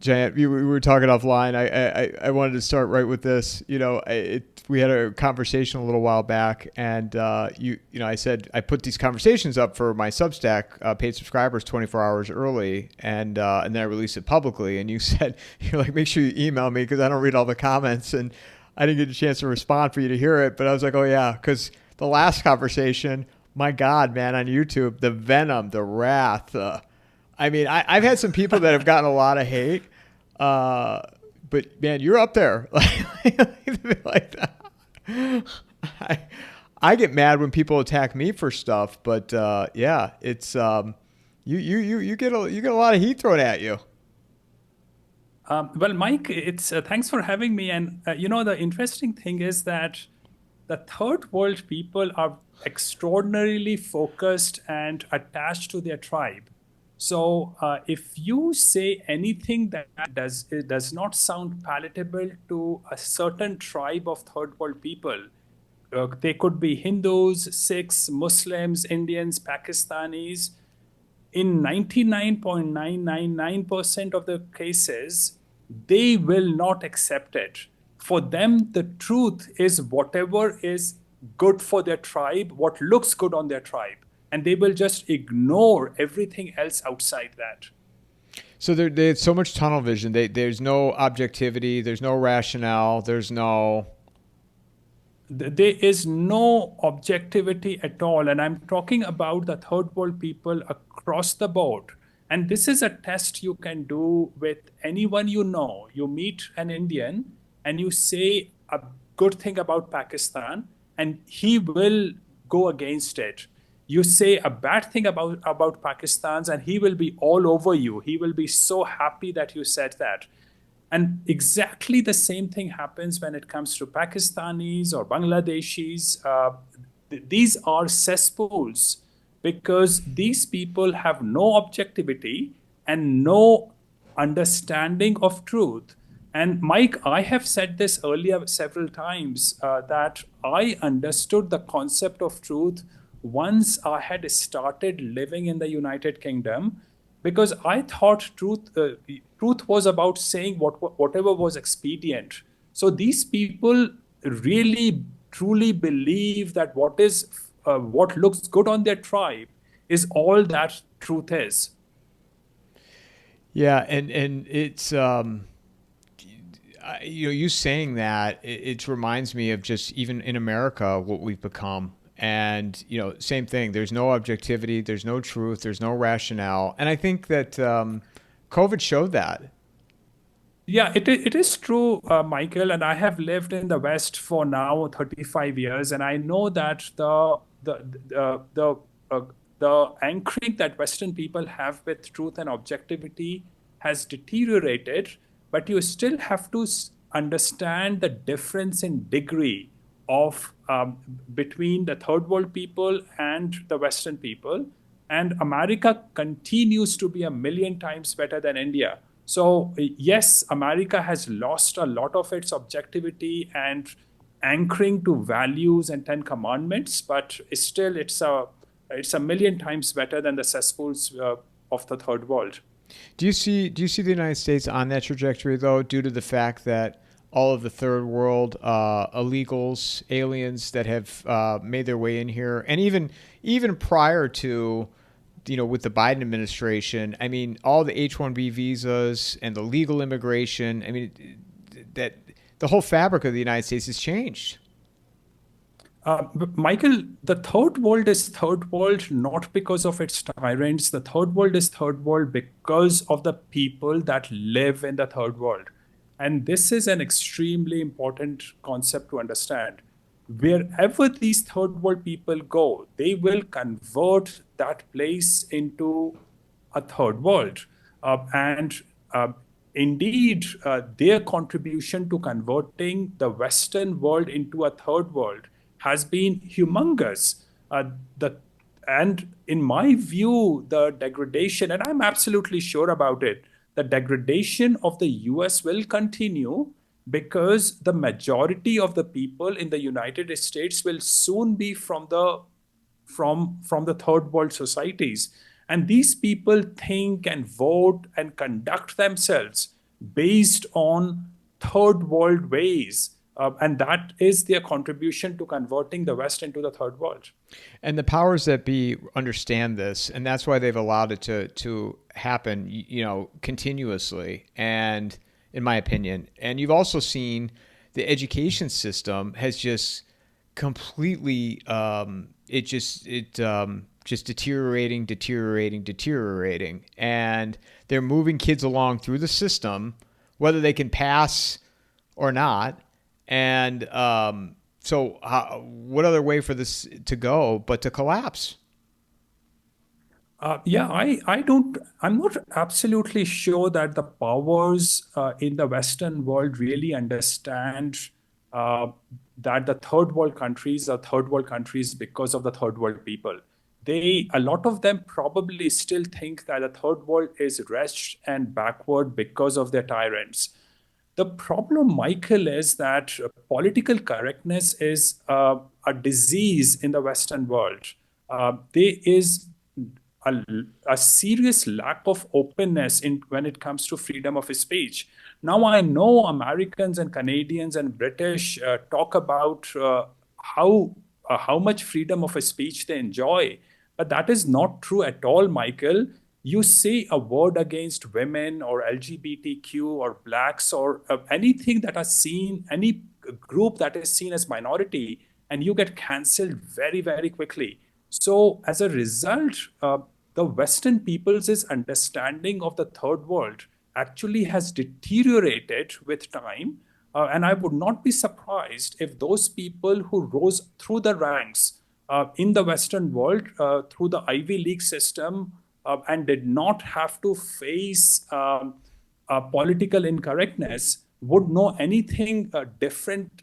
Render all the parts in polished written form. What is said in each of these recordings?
Jayant, we were talking offline. I wanted to start right with this. We had a conversation a little while back, and I said I put these conversations up for my Substack paid subscribers 24 hours early, and then I released it publicly. And you said you're like, make sure you email me because I don't read all the comments, and I didn't get a chance to respond for you to hear it. But I was like, oh yeah, because the last conversation, my God, man, on YouTube, the venom, the wrath. I've had some people that have gotten a lot of hate, but man, you're up there. Like that. I get mad when people attack me for stuff, but yeah, it's you get a lot of heat thrown at you. Well, Mike, it's thanks for having me. And the interesting thing is that the third world people are extraordinarily focused and attached to their tribe. So if you say anything that does not sound palatable to a certain tribe of third world people, they could be Hindus, Sikhs, Muslims, Indians, Pakistanis. In 99.999% of the cases, they will not accept it. For them, the truth is whatever is good for their tribe, what looks good on their tribe. And they will just ignore everything else outside that. So there's so much tunnel vision. There's no objectivity. There's no rationale. There is no objectivity at all. And I'm talking about the third world people across the board. And this is a test you can do with anyone you know. You meet an Indian and you say a good thing about Pakistan, and he will go against it. You say a bad thing about Pakistan's and he will be all over you. He will be so happy that you said that. And exactly the same thing happens when it comes to Pakistanis or Bangladeshis. These are cesspools because these people have no objectivity and no understanding of truth. And Mike, I have said this earlier several times that I understood the concept of truth once I had started living in the United Kingdom, because I thought truth was about saying whatever was expedient. So these people really truly believe that what looks good on their tribe is all that truth is. Yeah, and it's you saying that it reminds me of just even in America what we've become. And, same thing. There's no objectivity. There's no truth. There's no rationale. And I think that COVID showed that. Yeah, it is true, Michael. And I have lived in the West for now 35 years. And I know that the anchoring that Western people have with truth and objectivity has deteriorated. But you still have to understand the difference in degree of between the third world people and the Western people. And America continues to be a million times better than India. So yes, America has lost a lot of its objectivity and anchoring to values and 10 commandments, but still it's a million times better than the cesspools of the third world. Do you see the United States on that trajectory though, due to the fact that all of the third world illegals, aliens that have made their way in here, and even prior to, with the Biden administration, I mean, all the H-1B visas and the legal immigration, I mean, that the whole fabric of the United States has changed. Michael, the third world is third world not because of its tyrants. The third world is third world because of the people that live in the third world. And this is an extremely important concept to understand. Wherever these third world people go, they will convert that place into a third world. Indeed, their contribution to converting the Western world into a third world has been humongous. And in my view, the degradation, and I'm absolutely sure about it, the degradation of the US will continue because the majority of the people in the United States will soon be from the third world societies. And these people think and vote and conduct themselves based on third world ways. And that is their contribution to converting the West into the third world. And the powers that be understand this, and that's why they've allowed it to happen, continuously. And in my opinion, and you've also seen the education system has just completely, just deteriorating, and they're moving kids along through the system, whether they can pass or not. And so what other way for this to go but to collapse? I'm not absolutely sure that the powers in the Western world really understand uh, that the third world countries are third world countries because of the third world people. A lot of them probably still think that the third world is wretched and backward because of their tyrants. The problem, Michael, is that political correctness is a disease in the Western world. There is a, a serious lack of openness when it comes to freedom of speech. Now, I know Americans and Canadians and British talk about how much freedom of speech they enjoy, but that is not true at all, Michael. You say a word against women or LGBTQ or blacks or anything that are seen, any group that is seen as minority, and you get cancelled very, very quickly. So, as a result, the Western people's understanding of the third world actually has deteriorated with time. And I would not be surprised if those people who rose through the ranks in the Western world through the Ivy League system and did not have to face political incorrectness would know anything different,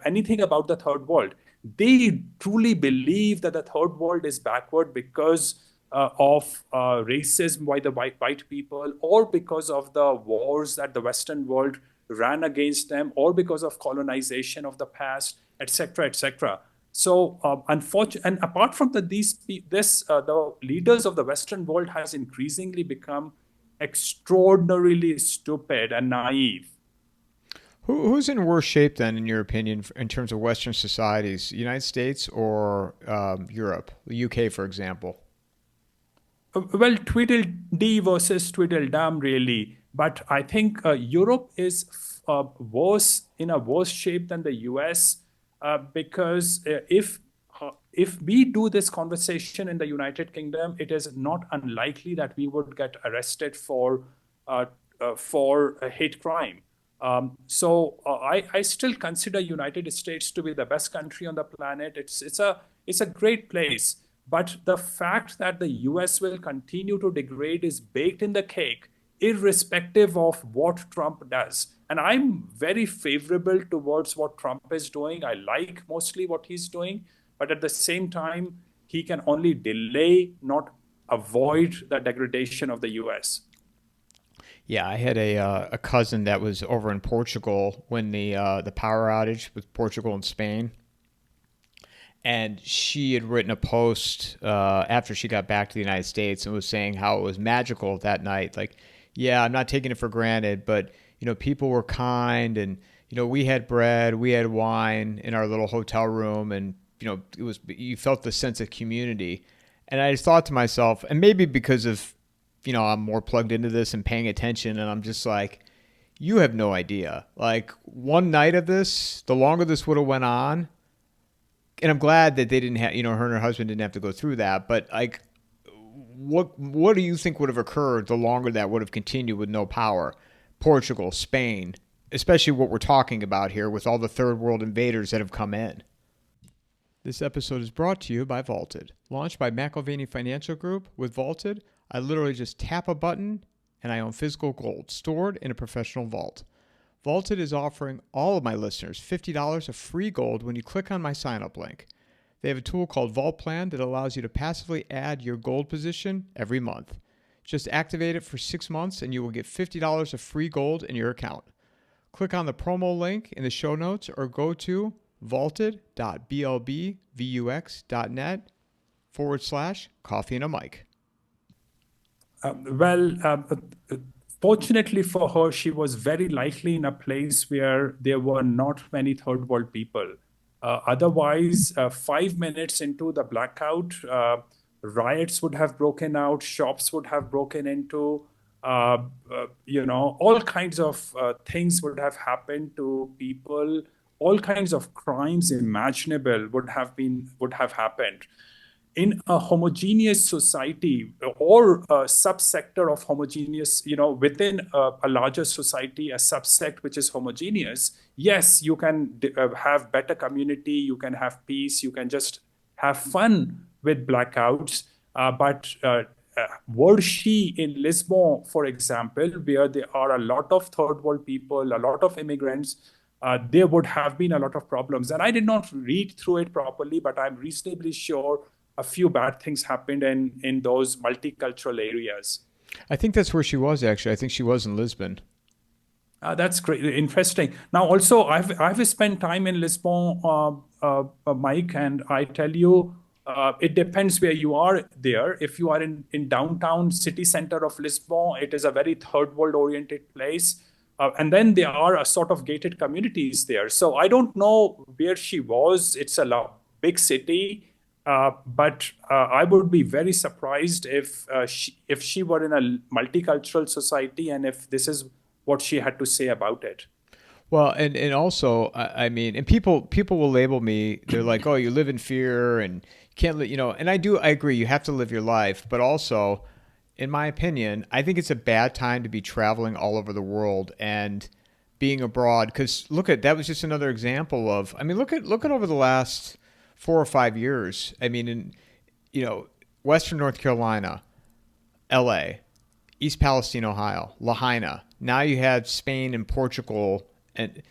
anything about the third world. They truly believe that the third world is backward because of racism by the white people, or because of the wars that the Western world ran against them, or because of colonization of the past, etc., etc. So, unfortunately, and apart from the the leaders of the Western world has increasingly become extraordinarily stupid and naive. Who's in worse shape then, in your opinion, in terms of Western societies, United States or Europe, the UK, for example? Well, Tweedledee versus Tweedledum, really. But I think Europe is worse in a worse shape than the US because if we do this conversation in the United Kingdom, it is not unlikely that we would get arrested for a hate crime. I still consider United States to be the best country on the planet. It's a great place. But the fact that the US will continue to degrade is baked in the cake, irrespective of what Trump does. And I'm very favorable towards what Trump is doing. I like mostly what he's doing. But at the same time, he can only delay, not avoid the degradation of the US. Yeah, I had a cousin that was over in Portugal when the power outage with Portugal and Spain, and she had written a post after she got back to the United States and was saying how it was magical that night. Like, yeah, I'm not taking it for granted, but people were kind, and we had bread, we had wine in our little hotel room, and you felt the sense of community. And I just thought to myself, and maybe because of I'm more plugged into this and paying attention, and I'm just like, you have no idea. Like, one night of this, the longer this would have went on, and I'm glad that they didn't have, her and her husband didn't have to go through that. But like, what do you think would have occurred the longer that would have continued with no power? Portugal, Spain, especially what we're talking about here with all the third world invaders that have come in. This episode is brought to you by Vaulted. Launched by McIlvaney Financial Group, with Vaulted, I literally just tap a button and I own physical gold stored in a professional vault. Vaulted is offering all of my listeners $50 of free gold when you click on my sign-up link. They have a tool called Vault Plan that allows you to passively add your gold position every month. Just activate it for 6 months and you will get $50 of free gold in your account. Click on the promo link in the show notes or go to vaulted.blbvux.net /coffeeandamike. Well, Fortunately for her, she was very likely in a place where there were not many third world people. Otherwise, 5 minutes into the blackout, riots would have broken out, shops would have broken into, all kinds of things would have happened to people. All kinds of crimes imaginable would have happened in a homogeneous society or a subsector of homogeneous, within a larger society, a subsect which is homogeneous. Yes, you can have better community, you can have peace, you can just have fun with blackouts. But were she in Lisbon, for example, where there are a lot of third world people, a lot of immigrants, there would have been a lot of problems. And I did not read through it properly, but I'm reasonably sure a few bad things happened in those multicultural areas. I think that's where she was actually. I think she was in Lisbon. That's great, interesting. Now, also, I've spent time in Lisbon, Mike, and I tell you, it depends where you are there. If you are in downtown city center of Lisbon, it is a very third world oriented place. And then there are a sort of gated communities there. So I don't know where she was. It's a big city. But I would be very surprised if she were in a multicultural society and if this is what she had to say about it. Well, and also, I mean, and people will label me. They're like, "Oh, you live in fear and you can't live," And I agree. You have to live your life, but also, in my opinion, I think it's a bad time to be traveling all over the world and being abroad. Because that was just another example of. I mean, look at over the last 4 or 5 years. I mean, Western North Carolina, L.A., East Palestine, Ohio, Lahaina. Now you have Spain and Portugal, and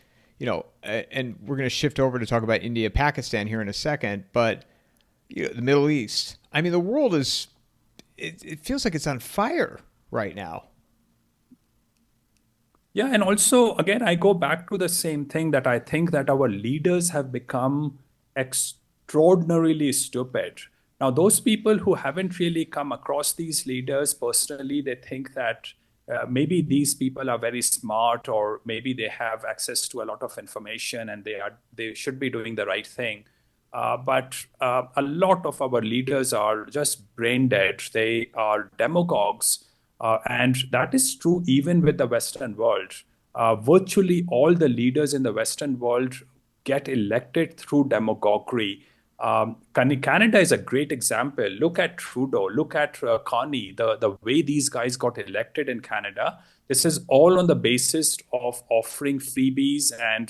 and we're going to shift over to talk about India, Pakistan here in a second. But the Middle East. I mean, the world is. It feels like it's on fire right now. Yeah, and also again, I go back to the same thing that I think that our leaders have become extraordinarily stupid. Now, those people who haven't really come across these leaders personally, they think that maybe these people are very smart, or maybe they have access to a lot of information and they should be doing the right thing. But a lot of our leaders are just brain dead. They are demagogues. And that is true even with the Western world. Virtually all the leaders in the Western world get elected through demagoguery. Canada is a great example. Look at Trudeau, look at Carney, the way these guys got elected in Canada. This is all on the basis of offering freebies and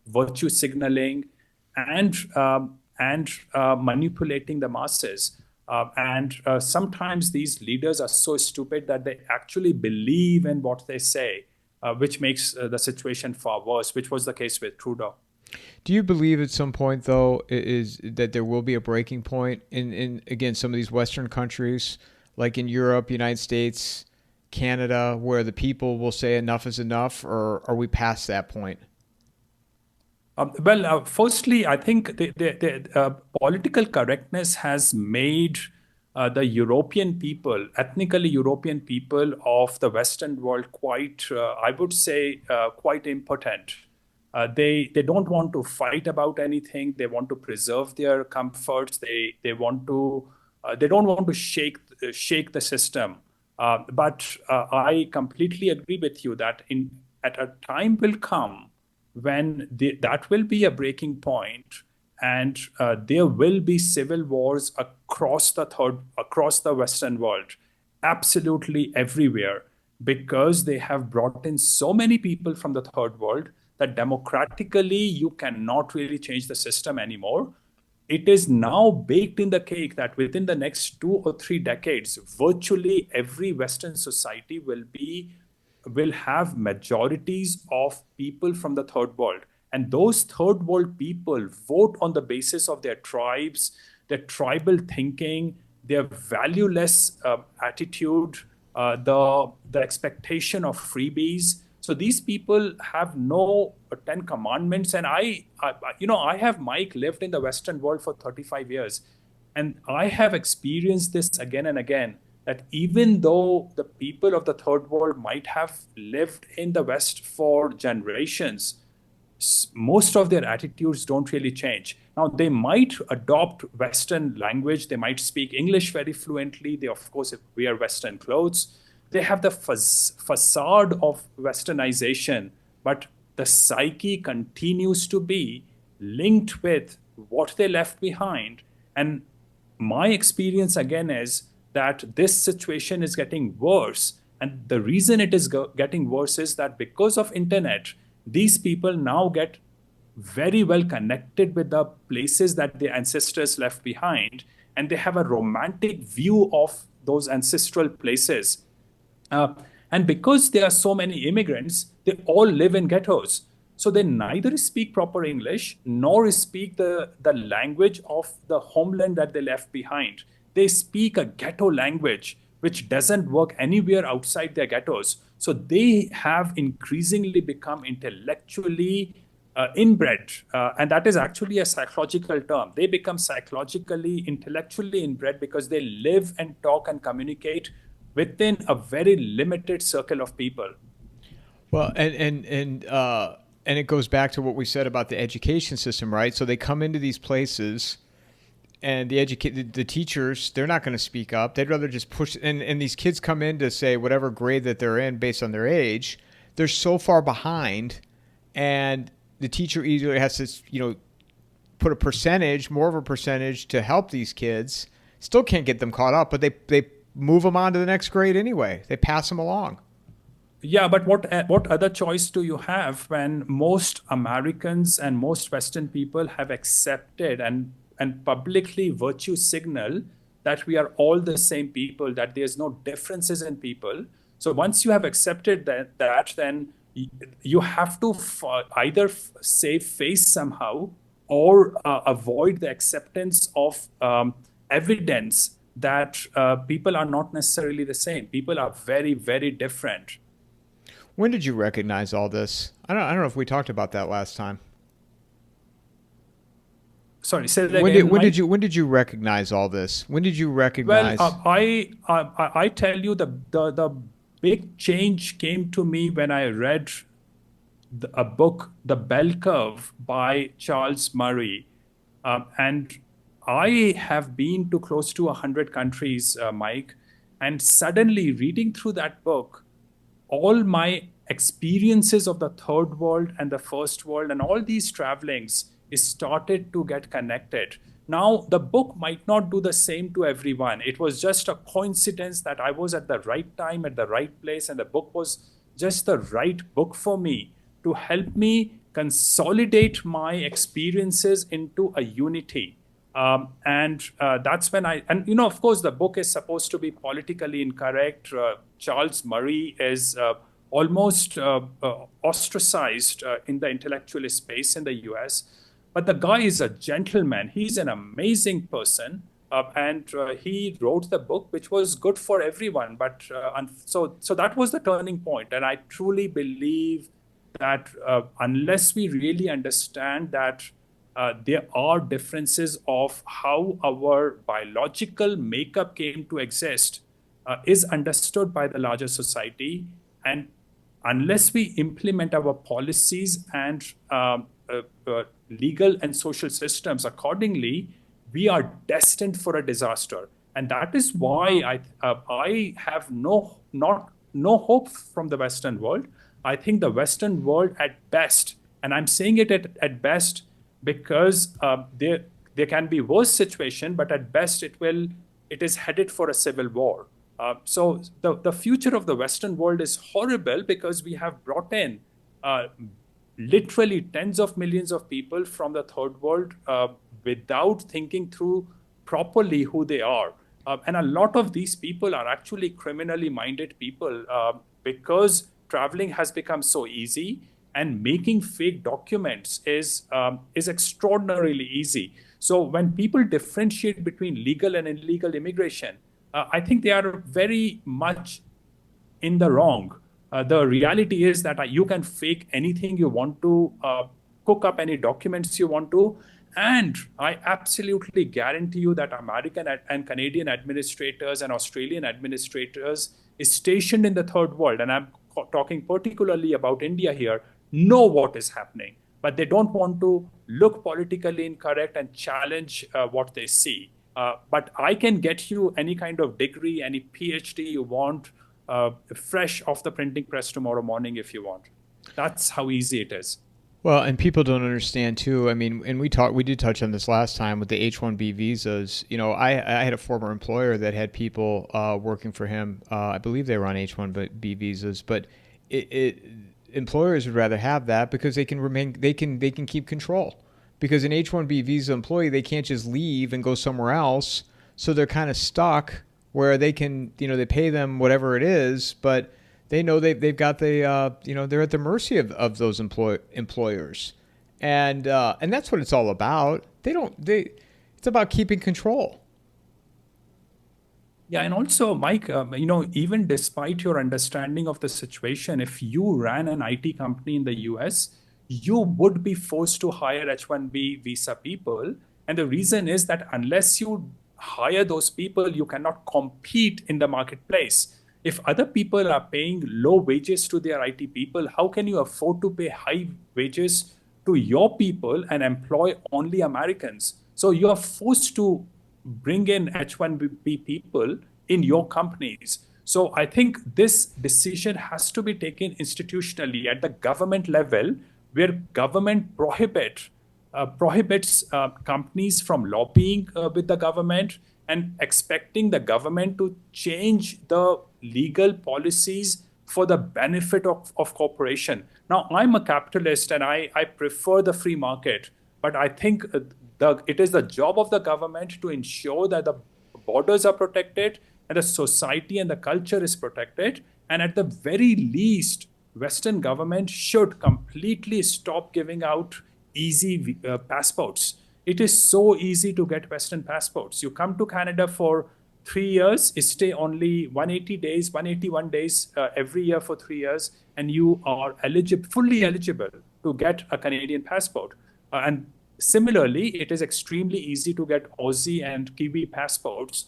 virtue signaling and manipulating the masses. And sometimes these leaders are so stupid that they actually believe in what they say, which makes the situation far worse, which was the case with Trudeau. Do you believe at some point, though, is that there will be a breaking point in again, some of these Western countries, like in Europe, United States, Canada, where the people will say enough is enough, or are we past that point? Firstly, I think the political correctness has made the European people, ethnically European people of the Western world, quite, I would say, quite impotent. They don't want to fight about anything. They want to preserve their comforts. They don't want to shake the system. But I completely agree with you that at a time will come when that will be a breaking point, and there will be civil wars across the Western world, absolutely everywhere, because they have brought in so many people from the third world that democratically you cannot really change the system anymore. It is now baked in the cake that within the next 2 or 3 decades, virtually every Western society will have majorities of people from the third world. And those third world people vote on the basis of their tribes, their tribal thinking, their valueless attitude, the expectation of freebies. So these people have no 10 commandments. And I have, Mike, lived in the Western world for 35 years. And I have experienced this again and again. that even though the people of the third world might have lived in the West for generations, most of their attitudes don't really change. Now, they might adopt Western language, they might speak English very fluently, they, of course, wear Western clothes, they have the facade of Westernization, but the psyche continues to be linked with what they left behind. And my experience again is that this situation is getting worse, and the reason it is getting worse is that because of internet, these people now get very well connected with the places that their ancestors left behind, and they have a romantic view of those ancestral places. And because there are so many immigrants, they all live in ghettos. So they neither speak proper English nor speak the language of the homeland that they left behind. They speak a ghetto language which doesn't work anywhere outside their ghettos. So they have increasingly become intellectually inbred. And that is actually a psychological term. They become psychologically, intellectually inbred because they live and talk and communicate within a very limited circle of people. Well, and it goes back to what we said about the education system, right? So they come into these places, and the teachers, they're not going to speak up. They'd rather just push. And these kids come in to say whatever grade that they're in based on their age. They're so far behind, and the teacher either has to, put a percentage, more of a percentage, to help these kids. Still can't get them caught up, but they move them on to the next grade anyway. They pass them along. Yeah, but what other choice do you have when most Americans and most Western people have accepted and publicly virtue signal that we are all the same people, that there's no differences in people? So once you have accepted that then you have to either save face somehow or avoid the acceptance of evidence that people are not necessarily the same. People are very, very different. When did you recognize all this? I don't know if we talked about that last time. Sorry, say that again. When did you recognize all this? When did you recognize? Well, I tell you, the big change came to me when I read a book, The Bell Curve by Charles Murray, and I have been to close to 100 countries, Mike, and suddenly reading through that book, all my experiences of the third world and the first world and all these travelings started to get connected. Now, the book might not do the same to everyone. It was just a coincidence that I was at the right time, at the right place, and the book was just the right book for me to help me consolidate my experiences into a unity. That's when of course, the book is supposed to be politically incorrect. Charles Murray is almost ostracized in the intellectual space in the US. But the guy is a gentleman. He's an amazing person. And he wrote the book, which was good for everyone. But so that was the turning point. And I truly believe that unless we really understand that there are differences of how our biological makeup came to exist is understood by the larger society. And unless we implement our policies and legal and social systems accordingly, we are destined for a disaster. And that is why I have no hope from the Western world. I think the Western world at best, and I'm saying it at best because there can be worse situation, but at best it is headed for a civil war. So the future of the Western world is horrible because we have brought in literally tens of millions of people from the third world without thinking through properly who they are. And a lot of these people are actually criminally minded people because traveling has become so easy, and making fake documents is extraordinarily easy. So when people differentiate between legal and illegal immigration, I think they are very much in the wrong. The reality is that you can fake anything you want to, cook up any documents you want to, And I absolutely guarantee you that American and Canadian administrators and Australian administrators is stationed in the third world, and I'm talking particularly about India here, know what is happening, but they don't want to look politically incorrect and challenge what they see. But I can get you any kind of degree, any PhD you want, fresh off the printing press tomorrow morning if you want. That's how easy it is. Well, and people don't understand too. I mean, and we did touch on this last time with the H-1B visas. You know, I had a former employer that had people working for him. I believe they were on H-1B visas, but employers would rather have that because they can keep control. Because an H-1B visa employee, they can't just leave and go somewhere else, so they're kind of stuck where they can, they pay them whatever it is, but they know they've got they're at the mercy of those employers, and that's what it's all about. It's about keeping control. Yeah, and also, Mike, even despite your understanding of the situation, if you ran an IT company in the US, you would be forced to hire H-1B visa people. And the reason is that unless you hire those people, you cannot compete in the marketplace. If other people are paying low wages to their IT people, how can you afford to pay high wages to your people and employ only Americans? So you are forced to bring in H-1B people in your companies. So I think this decision has to be taken institutionally at the government level, where government prohibits companies from lobbying with the government and expecting the government to change the legal policies for the benefit of corporation. Now, I'm a capitalist and I prefer the free market, but I think it is the job of the government to ensure that the borders are protected and the society and the culture is protected. And at the very least, Western government should completely stop giving out easy passports. It is so easy to get Western passports. You come to Canada for 3 years, stay only 180 days, 181 days every year for 3 years, and you are fully eligible to get a Canadian passport. And similarly, it is extremely easy to get Aussie and Kiwi passports.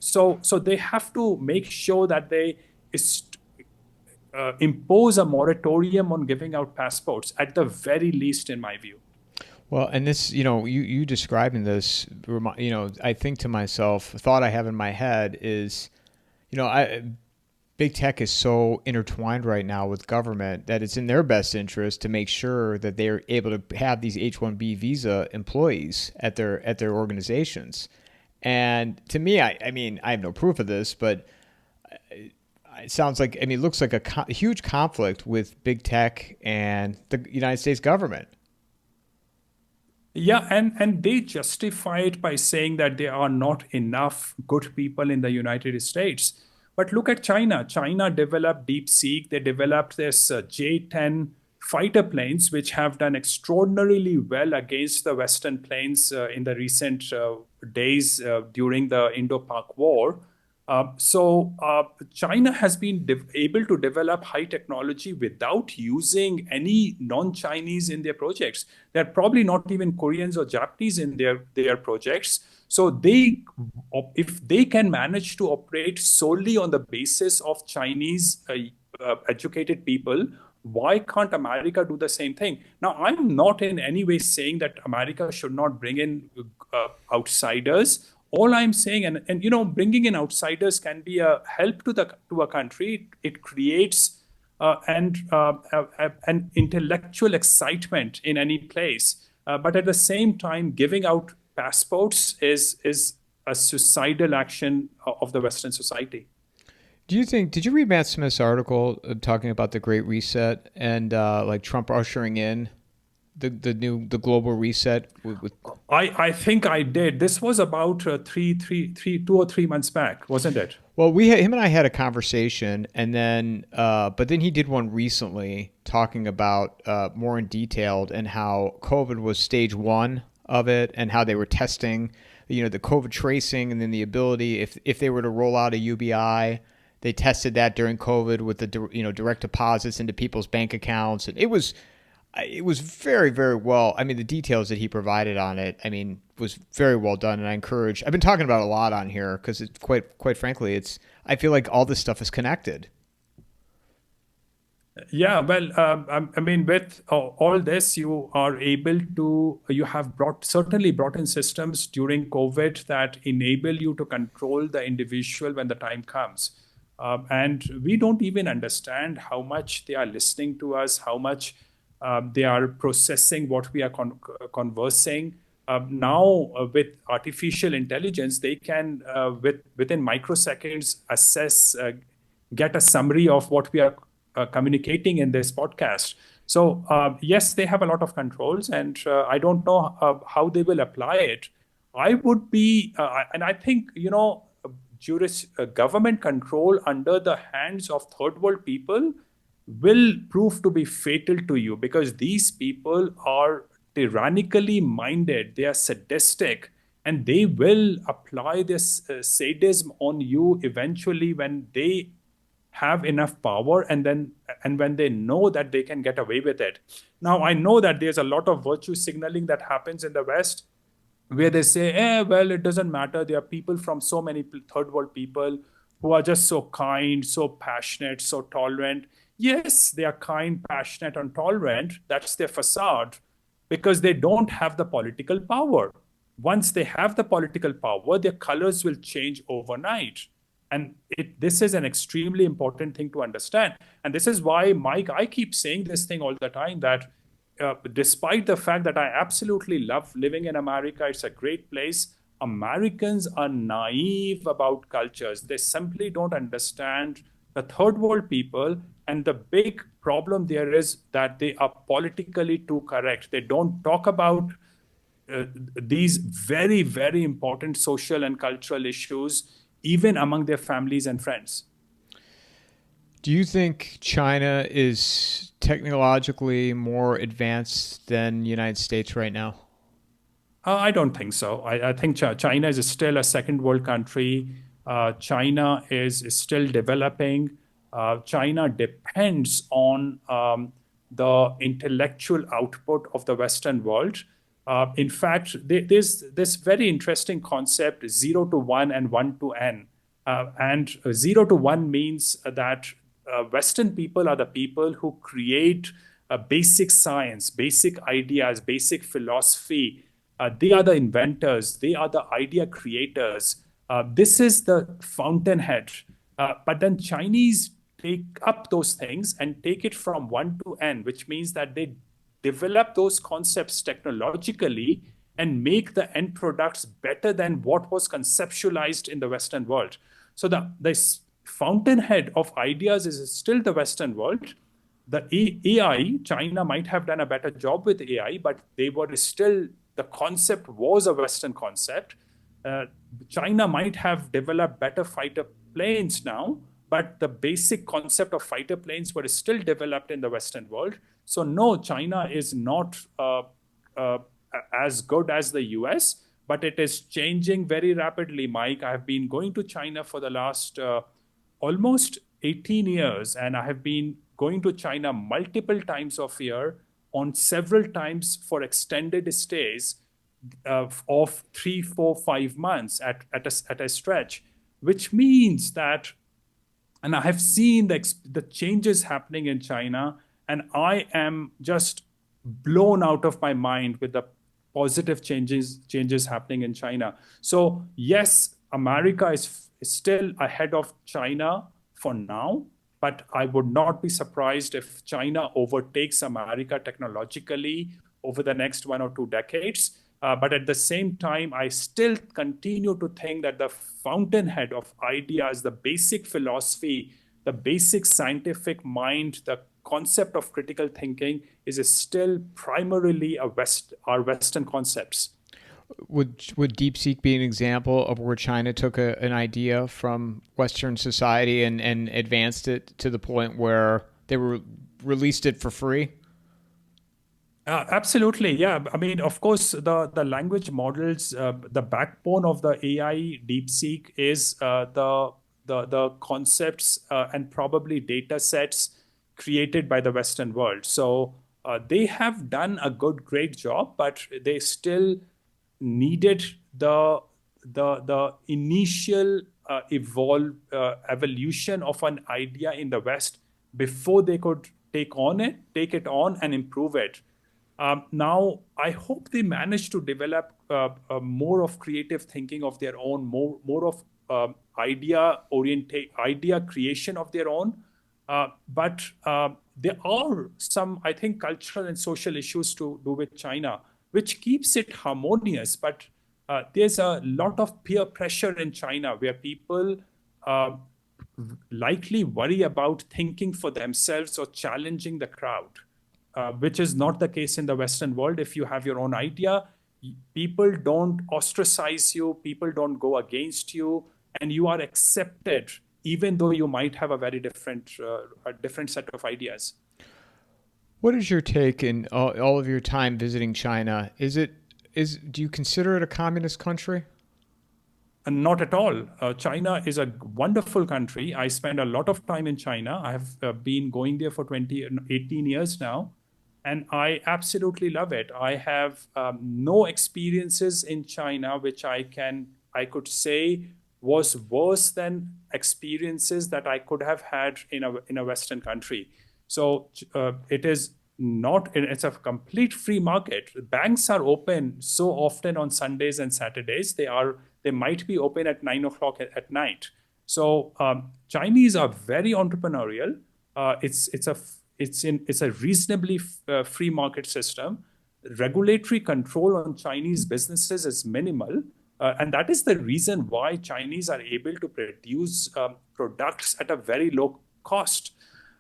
So they have to make sure that they impose a moratorium on giving out passports, at the very least, in my view. Well, and this, you describing this, I think to myself, a thought I have in my head is, big tech is so intertwined right now with government that it's in their best interest to make sure that they're able to have these H-1B visa employees at their organizations. And to me, I mean, I have no proof of this, but it sounds like, it looks like a huge conflict with big tech and the United States government. Yeah, and they justify it by saying that there are not enough good people in the United States. But look at China. China developed DeepSeek. They developed this J-10 fighter planes, which have done extraordinarily well against the Western planes in the recent days during the Indo-Pak War. So China has been able to develop high technology without using any non-Chinese in their projects. They're probably not even Koreans or Japanese in their projects. So if they can manage to operate solely on the basis of Chinese educated people, why can't America do the same thing? Now, I'm not in any way saying that America should not bring in outsiders. All I'm saying, and bringing in outsiders can be a help to a country. It creates an intellectual excitement in any place. But at the same time, giving out passports is a suicidal action of the Western society. Did you read Matt Smith's article talking about the Great Reset and like Trump ushering in the global reset? I think I did. This was about 2 or 3 months back, wasn't it? Well, him and I had a conversation, and then but then he did one recently talking about more in detail and how COVID was stage 1 of it, and how they were testing, the COVID tracing, and then the ability if they were to roll out a UBI. They tested that during COVID with the direct deposits into people's bank accounts, and it was. it was very, very well. I mean, the details that he provided on it, I mean, was very well done. And I've been talking about it a lot on here because it's quite frankly, I feel like all this stuff is connected. Yeah, well, I mean, with all this, you have certainly brought in systems during COVID that enable you to control the individual when the time comes. And we don't even understand how much they are listening to us, how much they are processing what we are conversing. Now, with artificial intelligence, they can, within microseconds, get a summary of what we are communicating in this podcast. So yes, they have a lot of controls, and I don't know how they will apply it. I would be, and I think government control under the hands of third world people will prove to be fatal to you because these people are tyrannically minded, they are sadistic, and they will apply this sadism on you eventually when they have enough power and when they know that they can get away with it. Now I know that there's a lot of virtue signaling that happens in the West where they say, well, it doesn't matter. There are people from so many third world people who are just so kind, so passionate, so tolerant. Yes, they are kind, passionate, and tolerant. That's their facade because they don't have the political power. Once they have the political power, their colors will change overnight. And this is an extremely important thing to understand. And this is why, Mike, I keep saying this thing all the time that despite the fact that I absolutely love living in America, it's a great place. Americans are naive about cultures. They simply don't understand the third world people. And the big problem there is that they are politically too correct. They don't talk about these very, very important social and cultural issues, even among their families and friends. Do you think China is technologically more advanced than the United States right now? I don't think so. I think China is still a second world country. China is still developing. China depends on the intellectual output of the Western world. In fact, there's this very interesting concept, 0 to 1 and 1 to n. And 0 to 1 means that Western people are the people who create basic science, basic ideas, basic philosophy. They are the inventors, they are the idea creators. This is the fountainhead. But then Chinese take up those things and take it from 1 to n, which means that they develop those concepts technologically and make the end products better than what was conceptualized in the Western world. So this fountainhead of ideas is still the Western world. The AI, China might have done a better job with AI, but the concept was a Western concept. China might have developed better fighter planes now, but the basic concept of fighter planes were still developed in the Western world. So no, China is not as good as the US, but it is changing very rapidly, Mike. I have been going to China for the last almost 18 years, and I have been going to China multiple times of year on several times for extended stays of 3, 4, 5 months at a stretch, which means that, and I have seen the changes happening in China, and I am just blown out of my mind with the positive changes happening in China. So yes, America is still ahead of China for now, but I would not be surprised if China overtakes America technologically over the next 1 or 2 decades. But at the same time, I still continue to think that the fountainhead of ideas, the basic philosophy, the basic scientific mind, the concept of critical thinking is still primarily our Western concepts. Would DeepSeek be an example of where China took an idea from Western society and advanced it to the point where they released it for free? Absolutely, yeah. I mean, of course, the language models, the backbone of the AI DeepSeek is the concepts and probably data sets created by the Western world. So They have done a great job, but they still needed the initial evolution of an idea in the West before they could take it on and improve it. Now, I hope they manage to develop more of creative thinking of their own, more of idea creation of their own. But there are some, I think, cultural and social issues to do with China, which keeps it harmonious. But there's a lot of peer pressure in China where people uh, likely worry about thinking for themselves or challenging the crowd, which is not the case in the Western world. If you have your own idea, people don't ostracize you, people don't go against you, and you are accepted, even though you might have a different set of ideas. What is your take in all of your time visiting China? Do you consider it a communist country? And not at all. China is a wonderful country. I spend a lot of time in China. I have been going there for 18 years now, and I absolutely love it. I have no experiences in China which I could say was worse than experiences that I could have had in a Western country. So it is not, it's a complete free market. Banks are open so often on Sundays and Saturdays. They might be open at 9 o'clock at night. So Chinese are very entrepreneurial. It's a reasonably free market system. Regulatory control on Chinese businesses is minimal. And that is the reason why Chinese are able to produce products at a very low cost.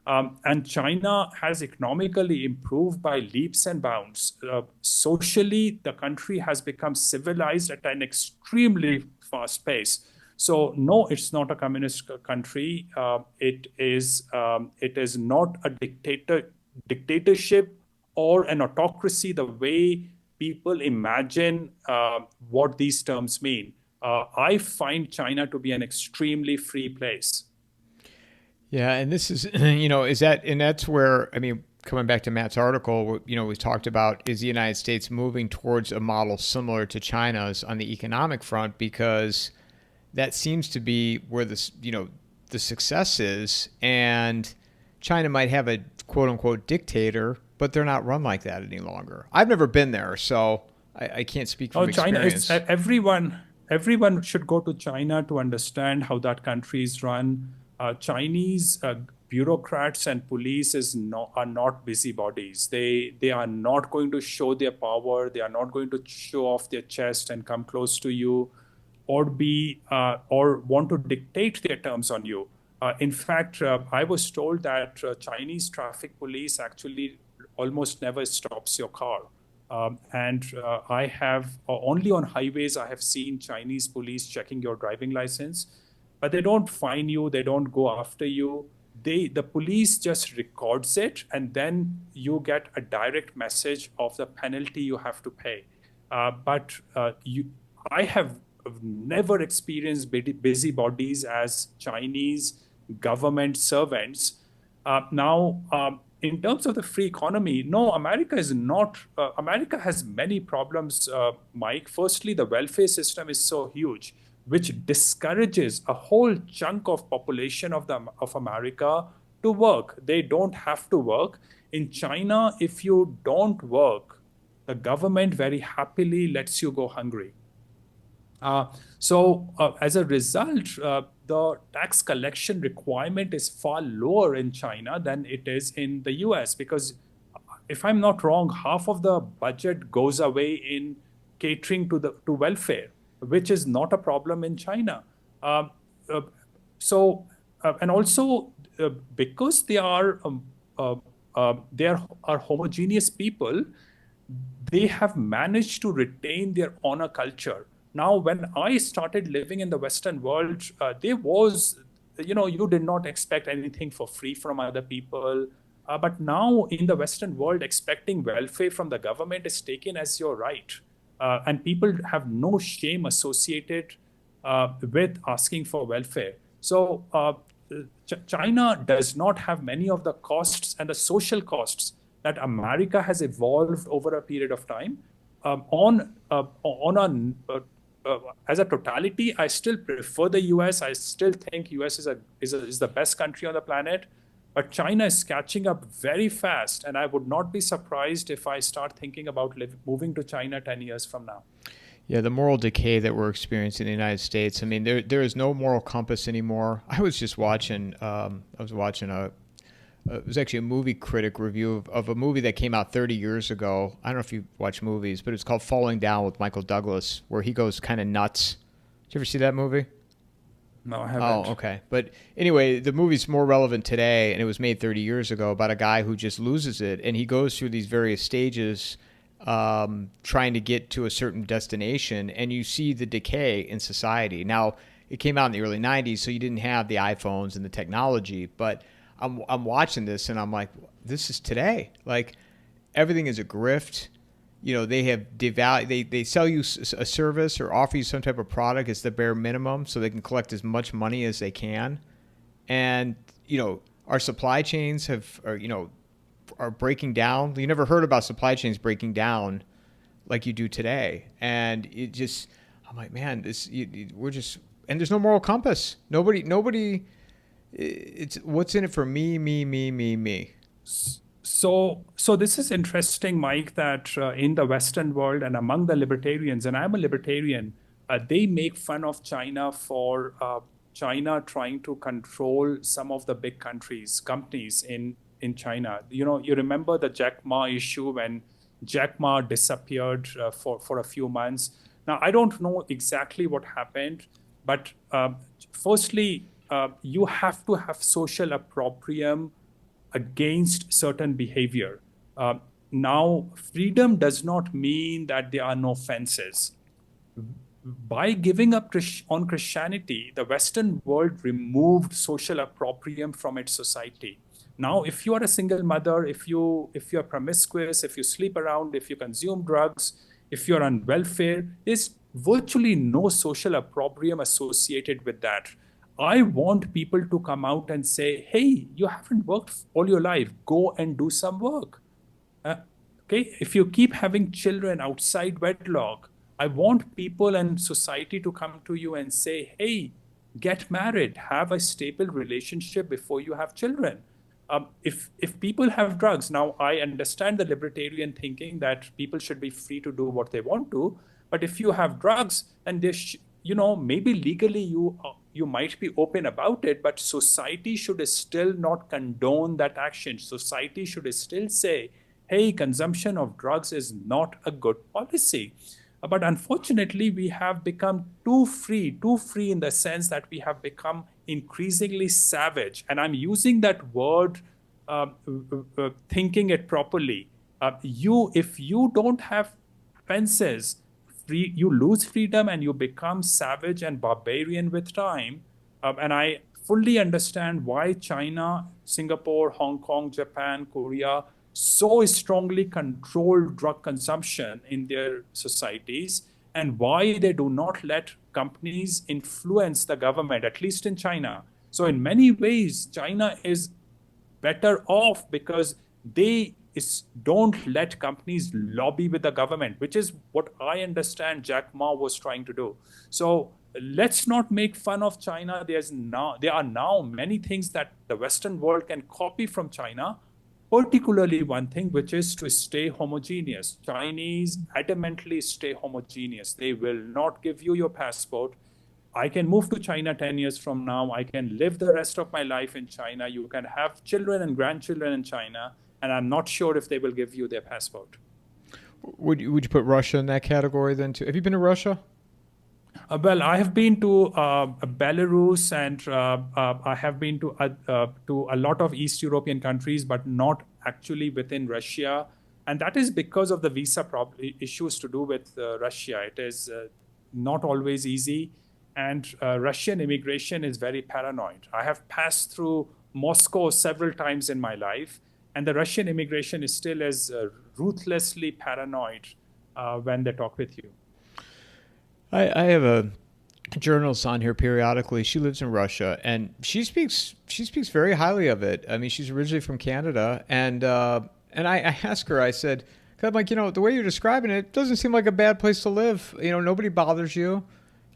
And China has economically improved by leaps and bounds. Socially, the country has become civilized at an extremely fast pace. So no, it's not a communist country. It is not a dictatorship or an autocracy the way people imagine what these terms mean. I find China to be an extremely free place. Yeah, and this is, and that's where, I mean, coming back to Matt's article, we talked about, is the United States moving towards a model similar to China's on the economic front, because that seems to be where the success is, and China might have a quote unquote dictator, but they're not run like that any longer. I've never been there, so I can't speak from experience. China is everyone should go to China to understand how that country is run. Chinese bureaucrats and police are not busybodies. They are not going to show their power. They are not going to show off their chest and come close to you, or want to dictate their terms on you. In fact, I was told that Chinese traffic police actually almost never stops your car. And I have only on highways I have seen Chinese police checking your driving license, but they don't fine you. They don't go after you. The police just records it, and then you get a direct message of the penalty you have to pay. I have never experienced busybodies as Chinese government servants. In terms of the free economy, no, America is not. America has many problems, Mike. Firstly, the welfare system is so huge, which discourages a whole chunk of population of America to work. They don't have to work. In China, if you don't work, the government very happily lets you go hungry. As a result, the tax collection requirement is far lower in China than it is in the US, because if I'm not wrong, half of the budget goes away in catering to welfare, which is not a problem in China. And also because they are homogeneous people, they have managed to retain their honor culture. Now, when I started living in the Western world, there was, you did not expect anything for free from other people. But now in the Western world, expecting welfare from the government is taken as your right. And people have no shame associated with asking for welfare. So China does not have many of the costs and the social costs that America has evolved over a period of time. On as a totality, I still prefer the US. I still think US is the best country on the planet. But China is catching up very fast, and I would not be surprised if I start thinking about moving to China 10 years from now. Yeah, the moral decay that we're experiencing in the United States. I mean, there is no moral compass anymore. I was just watching. It was actually a movie critic review of a movie that came out 30 years ago. I don't know if you watch movies, but it's called Falling Down with Michael Douglas, where he goes kind of nuts. Did you ever see that movie? No, I haven't. Oh, okay. But anyway, the movie's more relevant today, and it was made 30 years ago about a guy who just loses it, and he goes through these various stages trying to get to a certain destination, and you see the decay in society. Now, it came out in the early 90s, so you didn't have the iPhones and the technology, but I'm watching this, and I'm like, this is today. Like, everything is a grift. You know, they have they sell you a service or offer you some type of product as the bare minimum so they can collect as much money as they can. And, you know, our supply chains are breaking down. You never heard about supply chains breaking down like you do today. And it just, I'm like, man, and there's no moral compass. Nobody, it's what's in it for me. So this is interesting, Mike, that in the Western world and among the libertarians, and I'm a libertarian, they make fun of China for China trying to control some of the big companies in China. You know, you remember the Jack Ma issue when Jack Ma disappeared for a few months. Now, I don't know exactly what happened, but firstly, you have to have social opprobrium against certain behavior. Now, freedom does not mean that there are no fences. By giving up on Christianity, the Western world removed social opprobrium from its society. Now, if you are a single mother, if you're promiscuous, if you sleep around, if you consume drugs, if you're on welfare, there's virtually no social opprobrium associated with that. I want people to come out and say, hey, you haven't worked all your life. Go and do some work. Okay, if you keep having children outside wedlock, I want people and society to come to you and say, hey, get married, have a stable relationship before you have children. If people have drugs, now I understand the libertarian thinking that people should be free to do what they want to, but if you have drugs and maybe legally you might be open about it, but society should still not condone that action. Society should still say, hey, consumption of drugs is not a good policy. But unfortunately, we have become too free in the sense that we have become increasingly savage. And I'm using that word, thinking it properly. If you don't have fences, you lose freedom and you become savage and barbarian with time. And I fully understand why China, Singapore, Hong Kong, Japan, Korea so strongly control drug consumption in their societies and why they do not let companies influence the government, at least in China. So in many ways, China is better off because they don't let companies lobby with the government, which is what I understand Jack Ma was trying to do. So let's not make fun of China. There are now many things that the Western world can copy from China, particularly one thing, which is to stay homogeneous. Chinese adamantly stay homogeneous. They will not give you your passport. I can move to China 10 years from now. I can live the rest of my life in China. You can have children and grandchildren in China. And I'm not sure if they will give you their passport. Would you put Russia in that category then too? Have you been to Russia? Well, I have been to Belarus and I have been to a lot of East European countries, but not actually within Russia. And that is because of the visa issues to do with Russia. It is not always easy. And Russian immigration is very paranoid. I have passed through Moscow several times in my life. And the Russian immigration is still as ruthlessly paranoid when they talk with you. I have a journalist on here periodically. She lives in Russia, and she speaks very highly of it. I mean, she's originally from Canada, and And I asked her, I said, 'cause I'm like, the way you're describing it doesn't seem like a bad place to live. Nobody bothers you.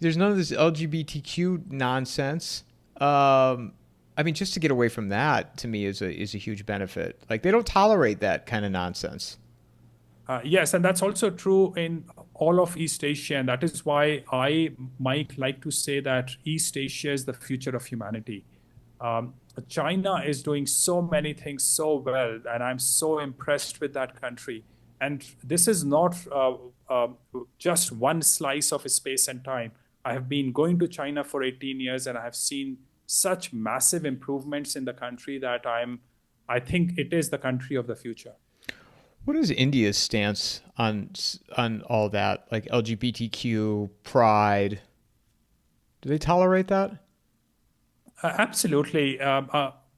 There's none of this LGBTQ nonsense. I mean, just to get away from that to me is a huge benefit. Like they don't tolerate that kind of nonsense. Yes, and that's also true in all of East Asia. And that is why I might like to say that East Asia is the future of humanity. Um, China is doing so many things so well, and I'm so impressed with that country. And this is not just one slice of space and time. I have been going to China for 18 years, and I have seen such massive improvements in the country that I think it is the country of the future. What is India's stance on all that, like LGBTQ, pride? Do they tolerate that? Absolutely.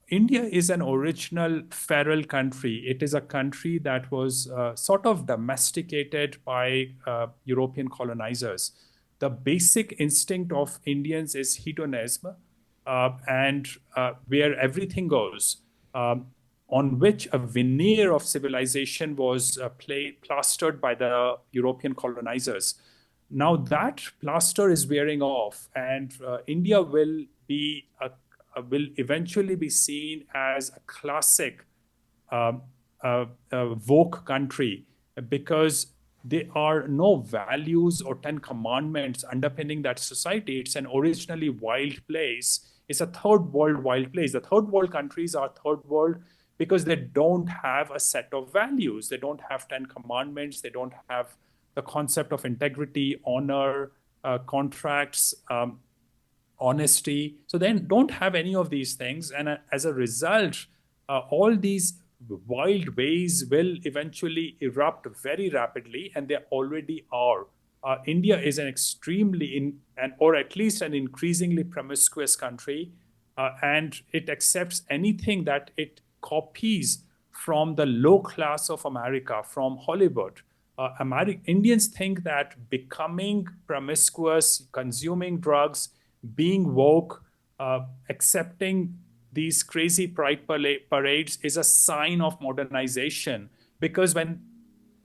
India is an original feral country. It is a country that was sort of domesticated by European colonizers. The basic instinct of Indians is hedonism, and where everything goes, on which a veneer of civilization was plastered by the European colonizers. Now that plaster is wearing off, and India will eventually be seen as a classic woke country because there are no values or 10 commandments underpinning that society. It's an originally wild place. It's a third world wild place. The third world countries are third world because they don't have a set of values. They don't have 10 commandments. They don't have the concept of integrity, honor, contracts, honesty. So they don't have any of these things. And as a result, all these wild ways will eventually erupt very rapidly, and they already are. India is an or at least an increasingly promiscuous country, and it accepts anything that it copies from the low class of America, from Hollywood. Indians think that becoming promiscuous, consuming drugs, being woke, accepting these crazy pride parades is a sign of modernization. Because when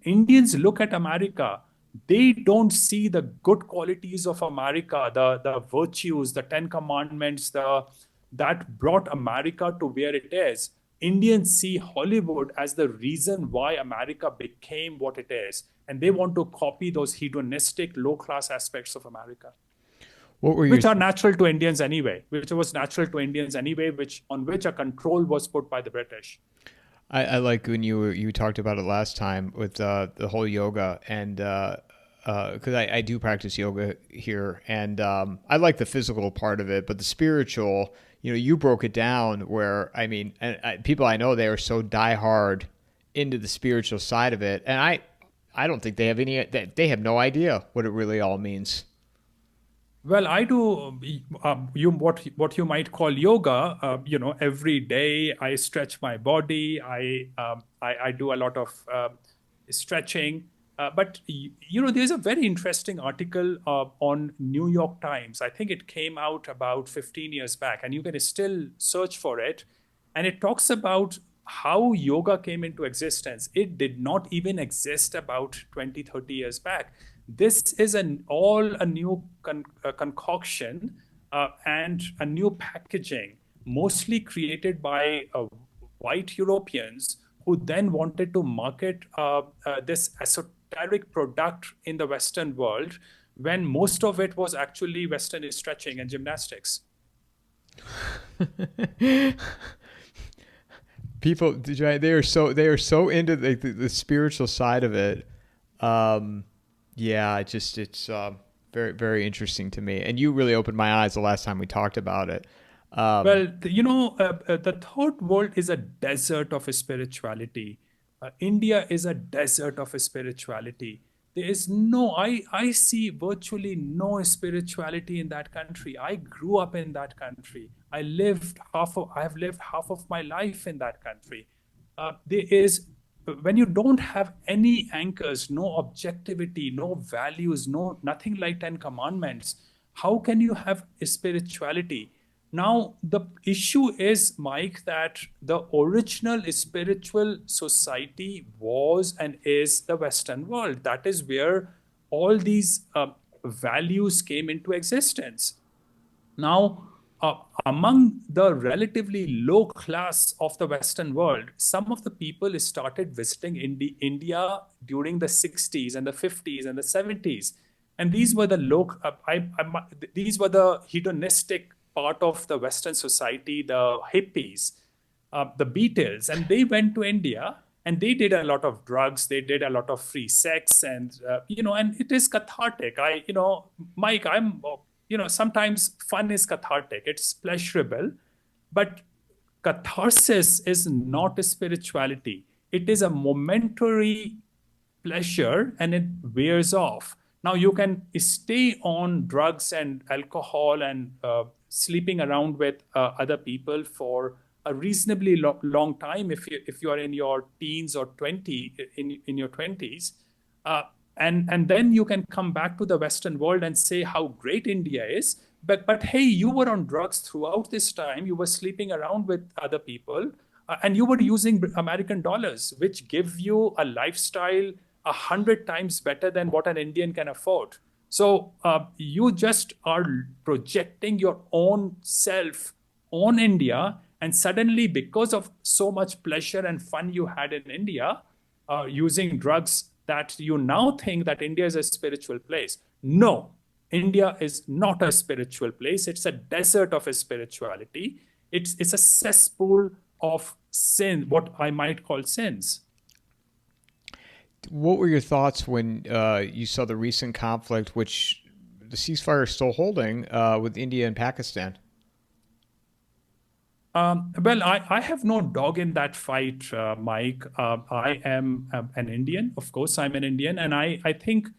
Indians look at America, they don't see the good qualities of America, the virtues, the 10 commandments, that brought America to where it is. Indians see Hollywood as the reason why America became what it is. And they want to copy those hedonistic, low-class aspects of America. Which are natural to Indians anyway, on which a control was put by the British. I like when you talked about it last time with the whole yoga, and because I do practice yoga here, and I like the physical part of it, but the spiritual, you broke it down where, I mean, people I know, they are so diehard into the spiritual side of it, and I don't think they have no idea what it really all means. Well, I do what you might call yoga. Every day I stretch my body. I do a lot of stretching. But there's a very interesting article on New York Times. I think it came out about 15 years back, and you can still search for it. And it talks about how yoga came into existence. It did not even exist about 20, 30 years back. This is all a new concoction and a new packaging, mostly created by white Europeans who then wanted to market this esoteric product in the Western world, when most of it was actually Western stretching and gymnastics. People, they are so into the spiritual side of it. Yeah, it's very, very interesting to me. And you really opened my eyes the last time we talked about it. The third world is a desert of spirituality. India is a desert of spirituality. There is I see virtually no spirituality in that country. I grew up in that country. I have lived half of my life in that country. When you don't have any anchors, no objectivity, no values, nothing like 10 commandments, how can you have spirituality? Now, the issue is, Mike, that the original spiritual society was and is the Western world. That is where all these values came into existence. Now, among the relatively low class of the Western world, some of the people started visiting India during the 60s and the 50s and the 70s. And these were the these were the hedonistic part of the Western society, the hippies, the Beatles, and they went to India and they did a lot of drugs, they did a lot of free sex, and and it is cathartic. Mike, sometimes fun is cathartic, it's pleasurable, but catharsis is not a spirituality. It is a momentary pleasure and it wears off. Now you can stay on drugs and alcohol and sleeping around with other people for a reasonably long time if you are in your teens or in your 20s. And then you can come back to the Western world and say how great India is. But hey, you were on drugs throughout this time. You were sleeping around with other people, and you were using American dollars, which give you a lifestyle 100 times better than what an Indian can afford. So you just are projecting your own self on India, and suddenly, because of so much pleasure and fun you had in India, using drugs, that you now think that India is a spiritual place. No, India is not a spiritual place. It's a desert of a spirituality. It's a cesspool of sin, what I might call sins. What were your thoughts when you saw the recent conflict, which the ceasefire is still holding, with India and Pakistan? Well, I have no dog in that fight, Mike. I am an Indian. Of course, I'm an Indian. And I think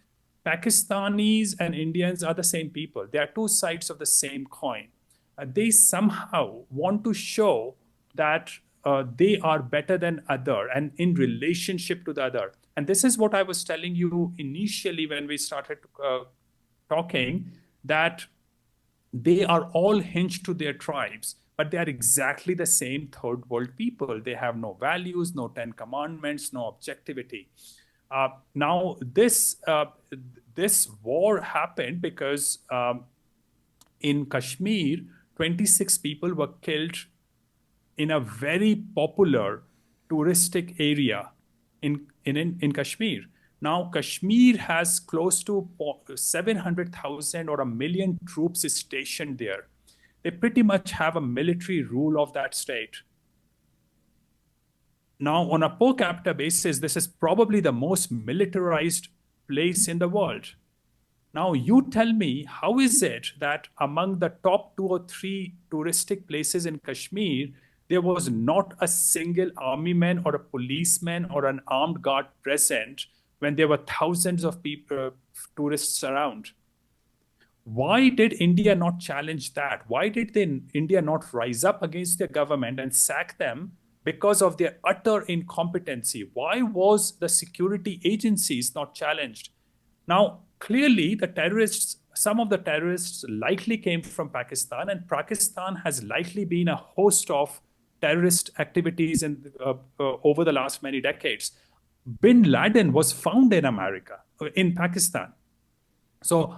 Pakistanis and Indians are the same people. They are two sides of the same coin. They somehow want to show that they are better than other and in relationship to the other. And this is what I was telling you initially when we started talking, that they are all hinged to their tribes, but they are exactly the same third world people. They have no values, no 10 commandments, no objectivity. Now, this war happened because in Kashmir, 26 people were killed in a very popular touristic area in Kashmir. Now, Kashmir has close to 700,000 or 1 million troops stationed there. They pretty much have a military rule of that state. Now, on a per capita basis, this is probably the most militarized place in the world. Now, you tell me, how is it that among the top 2 or 3 touristic places in Kashmir, there was not a single army man or a policeman or an armed guard present when there were thousands of people, tourists around? Why did India not challenge that? Why did India not rise up against their government and sack them because of their utter incompetency? Why was the security agencies not challenged? Now, clearly, some of the terrorists likely came from Pakistan, and Pakistan has likely been a host of terrorist activities over the last many decades. Bin Laden was found in America, in Pakistan. So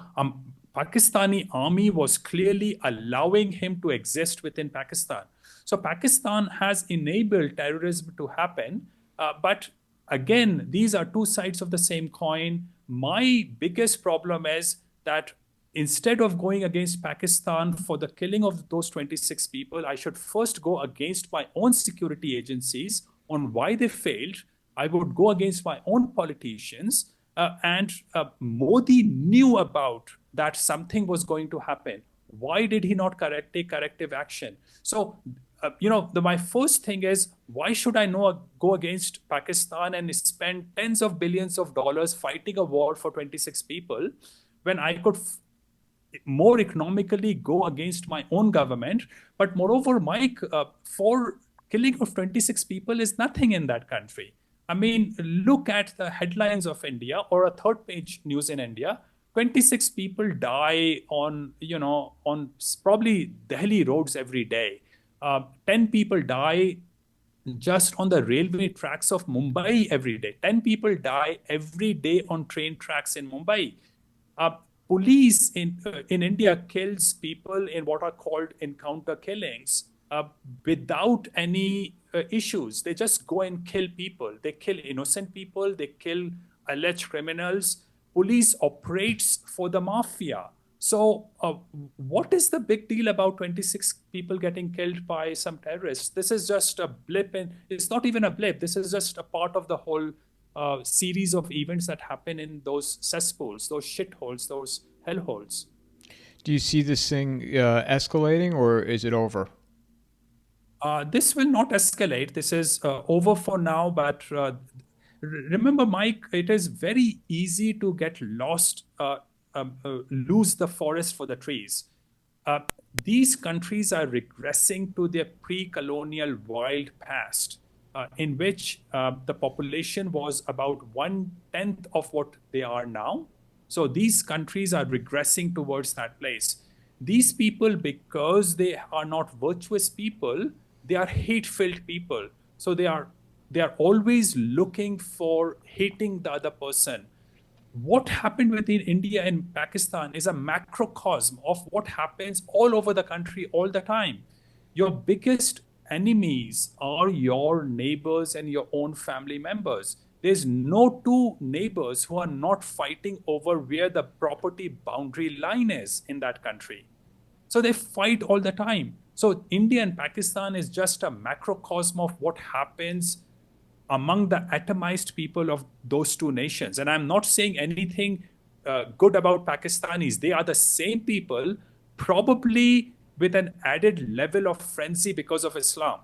Pakistani army was clearly allowing him to exist within Pakistan. So Pakistan has enabled terrorism to happen. But again, these are two sides of the same coin. My biggest problem is that instead of going against Pakistan for the killing of those 26 people, I should first go against my own security agencies on why they failed. I would go against my own politicians. And Modi knew about that something was going to happen. Why did he not take corrective action? So, my first thing is, why should I go against Pakistan and spend tens of billions of dollars fighting a war for 26 people when I could more economically go against my own government? But moreover, Mike, for killing of 26 people is nothing in that country. I mean, look at the headlines of India or a third page news in India. 26 people die on, on probably Delhi roads every day. 10 people die just on the railway tracks of Mumbai every day. 10 people die every day on train tracks in Mumbai. Uh, Police in India kills people in what are called encounter killings without any issues. They just go and kill people. They kill innocent people. They kill alleged criminals. Police operates for the mafia. So, what is the big deal about 26 people getting killed by some terrorists? This is just a blip, and it's not even a blip. This is just a part of the whole series of events that happen in those cesspools, those shitholes, those hellholes. Do you see this thing escalating, or is it over? This will not escalate. This is over for now, but remember, Mike, it is very easy to get lost, lose the forest for the trees. Uh, these countries are regressing to their pre-colonial wild past, in which the population was about 1/10 of what they are now. So these countries are regressing towards that place. These people, because they are not virtuous people, they are hate-filled people. So they are always looking for hating the other person. What happened within India and Pakistan is a macrocosm of what happens all over the country all the time. Your biggest enemies are your neighbors and your own family members. There's no two neighbors who are not fighting over where the property boundary line is in that country. So they fight all the time. So India and Pakistan is just a macrocosm of what happens among the atomized people of those two nations. And I'm not saying anything good about Pakistanis. They are the same people, probably with an added level of frenzy because of Islam.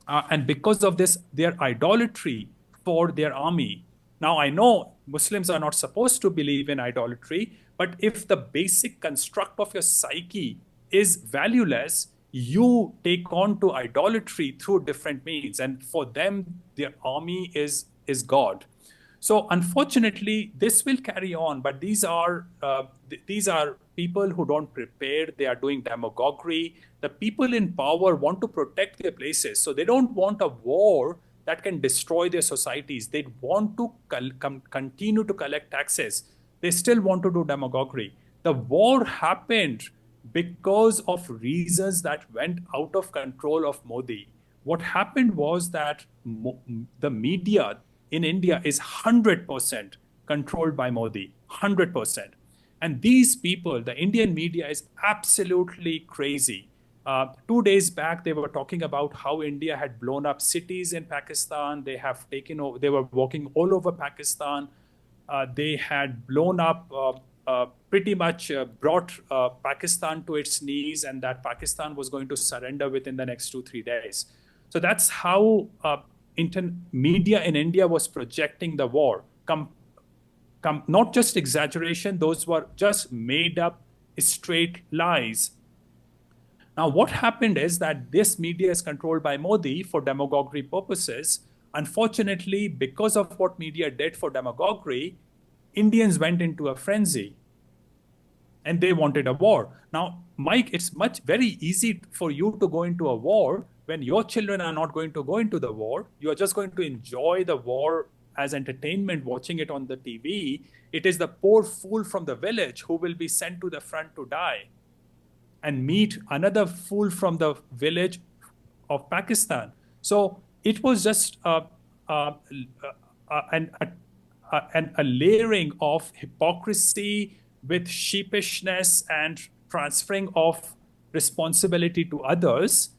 And because of this, their idolatry for their army. Now, I know Muslims are not supposed to believe in idolatry, but if the basic construct of your psyche is valueless, you take on to idolatry through different means. And for them, their army is God. So unfortunately, this will carry on. But these are people who don't prepare. They are doing demagoguery. The people in power want to protect their places, so they don't want a war that can destroy their societies. They want to continue to collect taxes. They still want to do demagoguery. The war happened because of reasons that went out of control of Modi. What happened was that the media in India is 100% controlled by Modi, 100%. And these people, the Indian media is absolutely crazy. 2 days back, they were talking about how India had blown up cities in Pakistan. They have taken over, they were walking all over Pakistan. They had blown up, pretty much brought Pakistan to its knees, and that Pakistan was going to surrender within the next 2-3 days. So that's how media in India was projecting the war. Not just exaggeration, those were just made up straight lies. Now, what happened is that this media is controlled by Modi for demagoguery purposes. Unfortunately, because of what media did for demagoguery, Indians went into a frenzy and they wanted a war. Now, Mike, it's very easy for you to go into a war when your children are not going to go into the war. You are just going to enjoy the war as entertainment, watching it on the TV. It is the poor fool from the village who will be sent to the front to die and meet another fool from the village of Pakistan. So it was just a layering of hypocrisy with sheepishness and transferring of responsibility to others,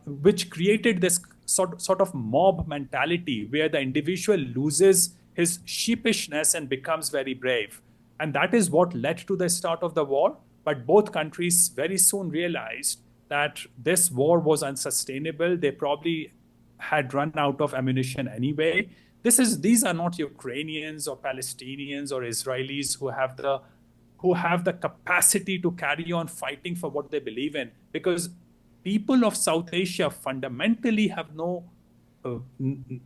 which created this sort of mob mentality where the individual loses his sheepishness and becomes very brave. And that is what led to the start of the war. But both countries very soon realized that this war was unsustainable. They probably had run out of ammunition anyway. These are not Ukrainians or Palestinians or Israelis who have the capacity to carry on fighting for what they believe in, because people of South Asia fundamentally have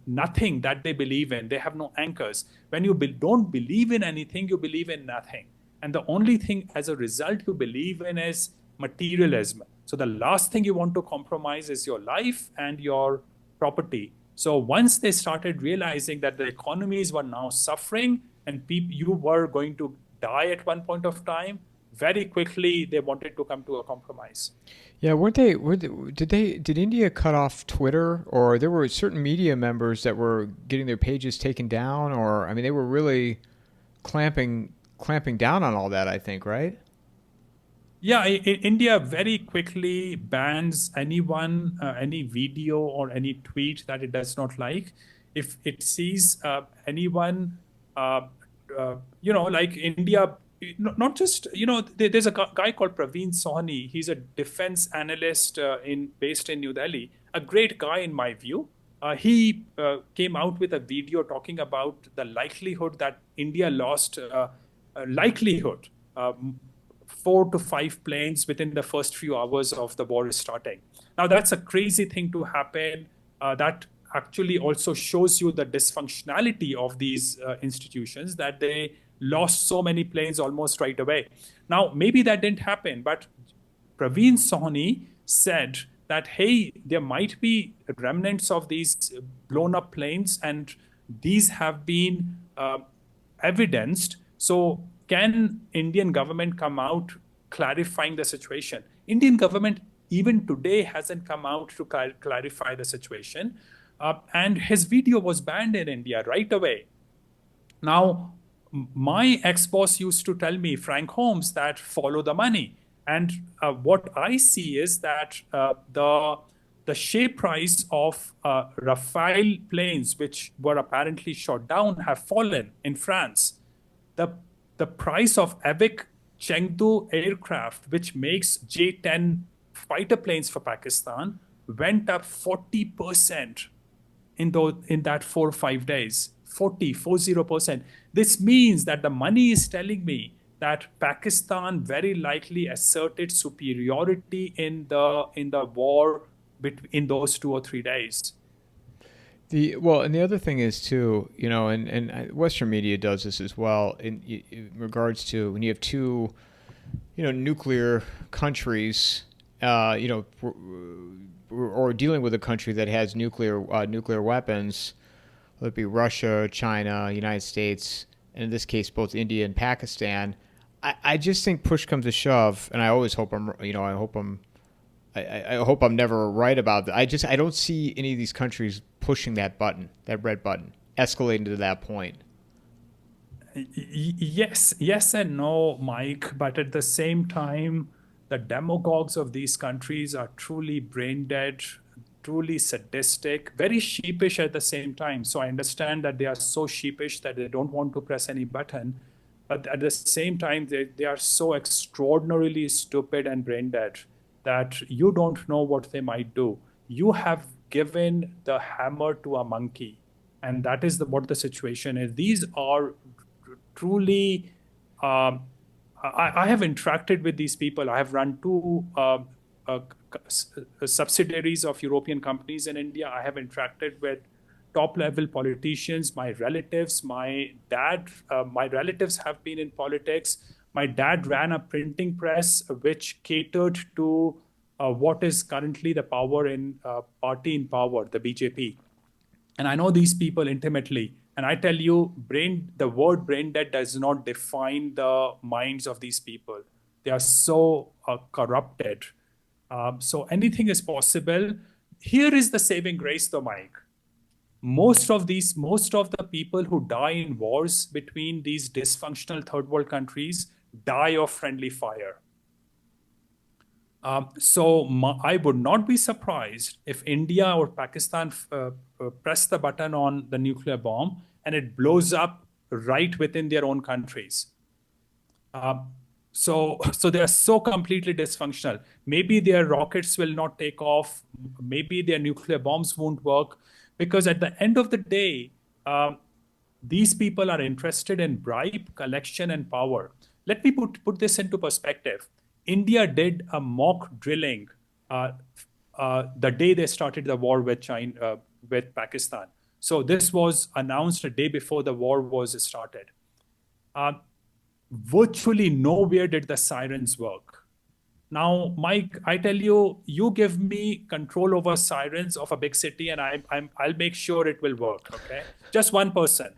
nothing that they believe in. They have no anchors. When you don't believe in anything, you believe in nothing. And the only thing as a result you believe in is materialism. So the last thing you want to compromise is your life and your property. So once they started realizing that the economies were now suffering and you were going to die at one point of time, very quickly they wanted to come to a compromise. Yeah, did India cut off Twitter, or there were certain media members that were getting their pages taken down, or I mean they were really clamping down on all that, I think, right? Yeah, India very quickly bans anyone, any video or any tweet that it does not like. If it sees anyone, uh, like India, not just, there's a guy called Praveen Sahni. He's a defense analyst based in New Delhi. A great guy in my view. He came out with a video talking about the likelihood that India lost likelihood. 4 to 5 planes within the first few hours of the war starting. Now, that's a crazy thing to happen. That actually also shows you the dysfunctionality of these institutions, that they lost so many planes almost right away. Now, maybe that didn't happen, but Praveen Sahni said that, hey, there might be remnants of these blown up planes, and these have been evidenced. So can Indian government come out clarifying the situation? Indian government even today hasn't come out to clarify the situation. And his video was banned in India right away. Now, my ex-boss used to tell me, Frank Holmes, that follow the money. And what I see is that the share price of Rafale planes, which were apparently shot down, have fallen in France. The price of Avic Chengdu aircraft, which makes J-10 fighter planes for Pakistan, went up 40% in that 4 or 5 days. 40%. This means that the money is telling me that Pakistan very likely asserted superiority in the war in those 2 or 3 days. And the other thing is too, and Western media does this as well in regards to when you have two, nuclear countries, or dealing with a country that has nuclear weapons, whether it be Russia, China, United States, and in this case both India and Pakistan. I just think push comes to shove, and I always hope I hope I'm never right about that. I don't see any of these countries pushing that red button, escalating to that point. Yes and no, Mike. But at the same time, the demagogues of these countries are truly brain dead, truly sadistic, very sheepish at the same time. So I understand that they are so sheepish that they don't want to press any button. But at the same time, they are so extraordinarily stupid and brain dead that you don't know what they might do. You have given the hammer to a monkey, and that is what the situation is. These are truly. I have interacted with these people. I have run two subsidiaries of European companies in India. I have interacted with top-level politicians. My relatives have been in politics. My dad ran a printing press which catered to what is currently the party in power, the BJP. And I know these people intimately. And I tell you, the word brain dead does not define the minds of these people. They are so corrupted. So anything is possible. Here is the saving grace, though, Mike. Most of the people who die in wars between these dysfunctional third world countries die of friendly fire. I would not be surprised if India or Pakistan press the button on the nuclear bomb and it blows up right within their own countries. So they are so completely dysfunctional. Maybe their rockets will not take off. Maybe their nuclear bombs won't work, because at the end of the day, these people are interested in bribe, collection, and power. Let me put this into perspective. India did a mock drilling the day they started the war with Pakistan. So this was announced a day before the war was started. virtually nowhere did the sirens work. Now, Mike, I tell you, you give me control over sirens of a big city, and I'll make sure it will work. Okay, just one person.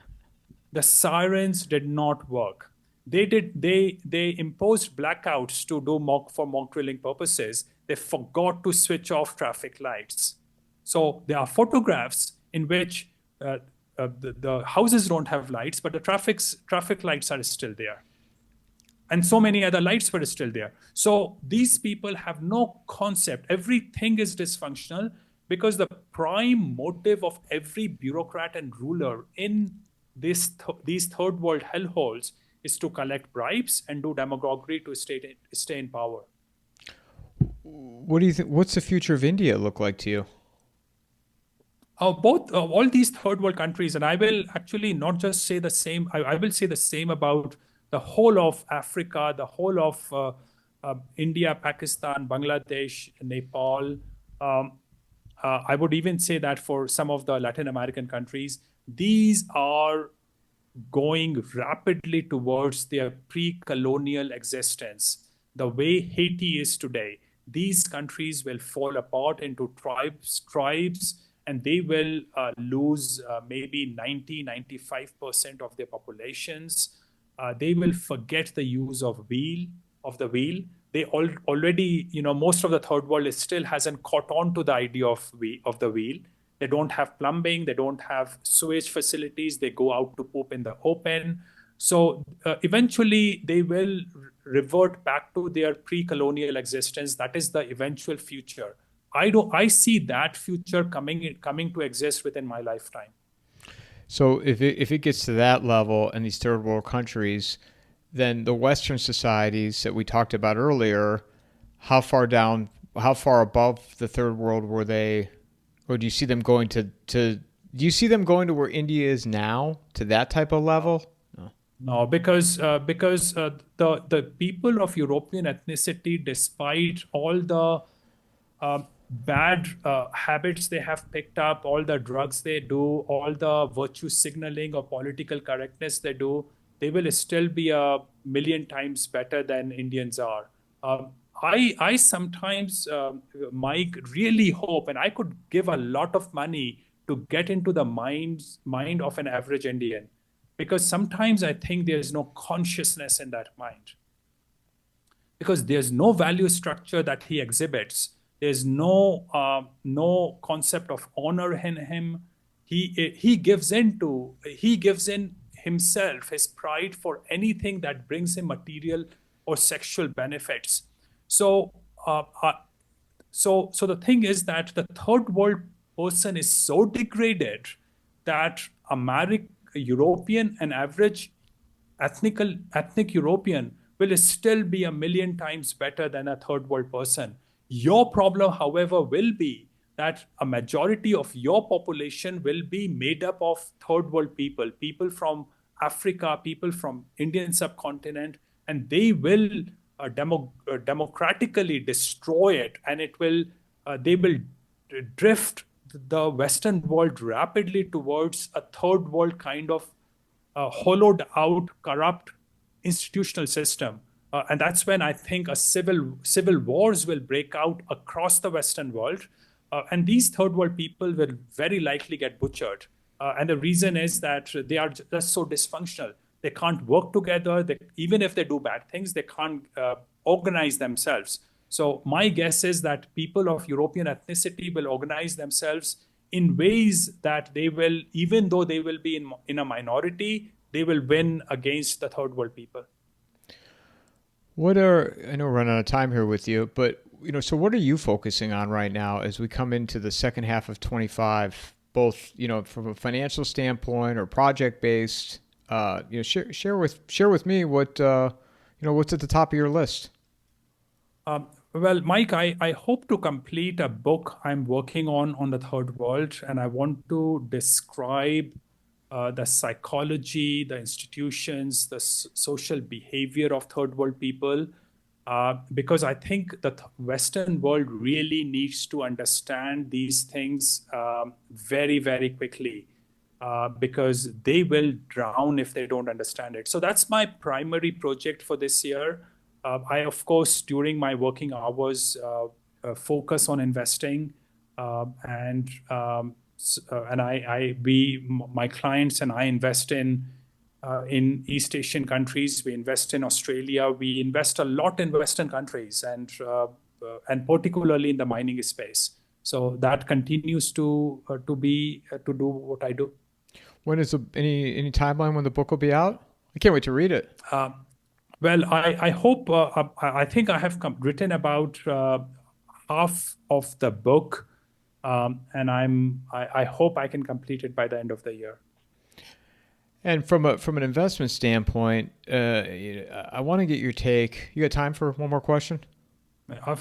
The sirens did not work. They imposed blackouts to do mock drilling purposes. They forgot to switch off traffic lights. So there are photographs in which the houses don't have lights, but the traffic lights are still there, and so many other lights were still there. So these people have no concept. Everything is dysfunctional because the prime motive of every bureaucrat and ruler in these third world hellholes is to collect bribes and do demagoguery to stay in power. What do you think? What's the future of India look like to you? Both all these third world countries, and I will actually not just say the same. I will say the same about the whole of Africa, the whole of India, Pakistan, Bangladesh, Nepal. Um, I would even say that for some of the Latin American countries, these are going rapidly towards their pre-colonial existence. The way Haiti is today, these countries will fall apart into tribes, and they will lose maybe 90-95% of their populations. They will forget the use of the wheel. They already, most of the third world still hasn't caught on to the idea of the wheel. They don't have plumbing. They don't have sewage facilities. They go out to poop in the open. So eventually, they will revert back to their pre-colonial existence. That is the eventual future. I see that future coming to exist within my lifetime. So if it gets to that level in these third world countries, then the Western societies that we talked about earlier, how far above the third world were they, or do you see them going do you see them going to where India is now, to that type of level? No. No, because the people of European ethnicity, despite all the bad habits they have picked up, all the drugs they do, all the virtue signaling or political correctness they do, they will still be a million times better than Indians are. I sometimes, Mike, really hope, and I could give a lot of money to get into the mind of an average Indian, because sometimes I think there's no consciousness in that mind, because there's no value structure that he exhibits. There's no concept of honor in him. He gives in himself, his pride, for anything that brings him material or sexual benefits. So so the thing is that the third world person is so degraded that European, an average ethnic European, will still be a million times better than a third world person. Your problem, however, will be that a majority of your population will be made up of third world people from Africa, people from Indian subcontinent, and they will democratically destroy it, and they will drift the Western world rapidly towards a third world kind of hollowed out, corrupt institutional system. And that's when I think a civil wars will break out across the Western world. And these third world people will very likely get butchered. And the reason is that they are just so dysfunctional. They can't work together. Even if they do bad things, they can't organize themselves. So my guess is that people of European ethnicity will organize themselves in ways that they will, even though they will be in a minority, they will win against the third world people. I know we're running out of time here with you, but so what are you focusing on right now as we come into the second half of 25, both, from a financial standpoint or project based? Share with me what, what's at the top of your list. Well, Mike, I hope to complete a book I'm working on the third world, and I want to describe the psychology, the institutions, the social behavior of third world people, because I think the Western world really needs to understand these things very, very quickly. because they will drown if they don't understand it. So that's my primary project for this year. I, of course, during my working hours, focus on investing, my clients and I invest in East Asian countries. We invest in Australia. We invest a lot in Western countries, and particularly in the mining space. So that continues to do what I do. When is any timeline when the book will be out? I can't wait to read it. Well, I hope I think I have written about half of the book, and I hope I can complete it by the end of the year. And from an investment standpoint, I want to get your take. You got time for one more question?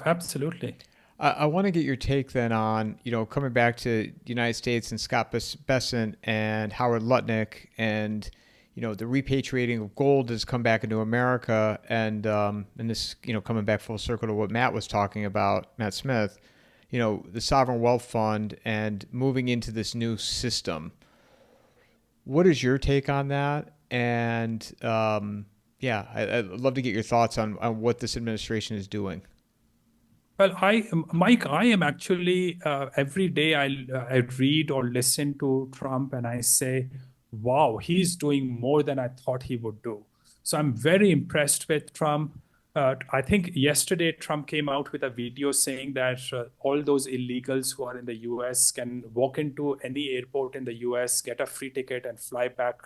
Absolutely. I want to get your take then on, coming back to the United States and Scott Bessent and Howard Lutnick and, the repatriating of gold has come back into America. And this, coming back full circle to what Matt was talking about, Matt Smith, the sovereign wealth fund and moving into this new system. What is your take on that? And I'd love to get your thoughts on what this administration is doing. Well, Mike, I am actually every day I read or listen to Trump and I say, wow, he's doing more than I thought he would do. So I'm very impressed with Trump. I think yesterday Trump came out with a video saying that all those illegals who are in the US can walk into any airport in the US, get a free ticket and fly back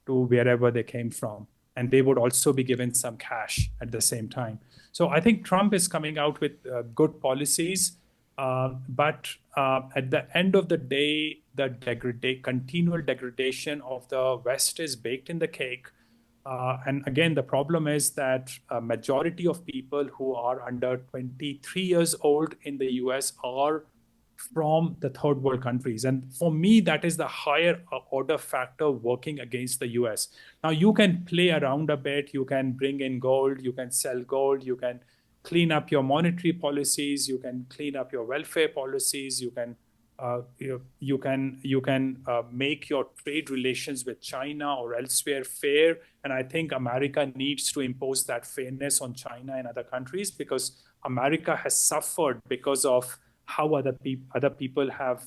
to wherever they came from. And they would also be given some cash at the same time. So I think Trump is coming out with good policies. But at the end of the day, the continual degradation of the West is baked in the cake. And again, the problem is that a majority of people who are under 23 years old in the US are from the third world countries. And for me, that is the higher order factor working against the US. Now, you can play around a bit. You can bring in gold. You can sell gold. You can clean up your monetary policies. You can clean up your welfare policies. You can make your trade relations with China or elsewhere fair. And I think America needs to impose that fairness on China and other countries, because America has suffered because of how other people have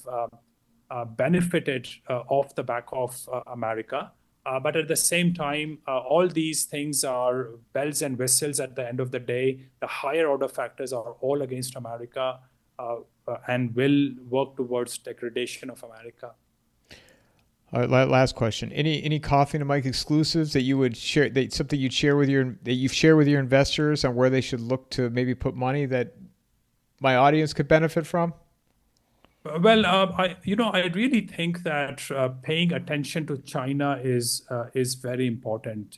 benefited off the back of America. But at the same time, all these things are bells and whistles at the end of the day. The higher order factors are all against America and will work towards degradation of America. All right, last question. Any Coffee and Mike exclusives that you would share, something you'd share with your investors on where they should look to maybe put money that my audience could benefit from? Well, I really think that paying attention to China is very important.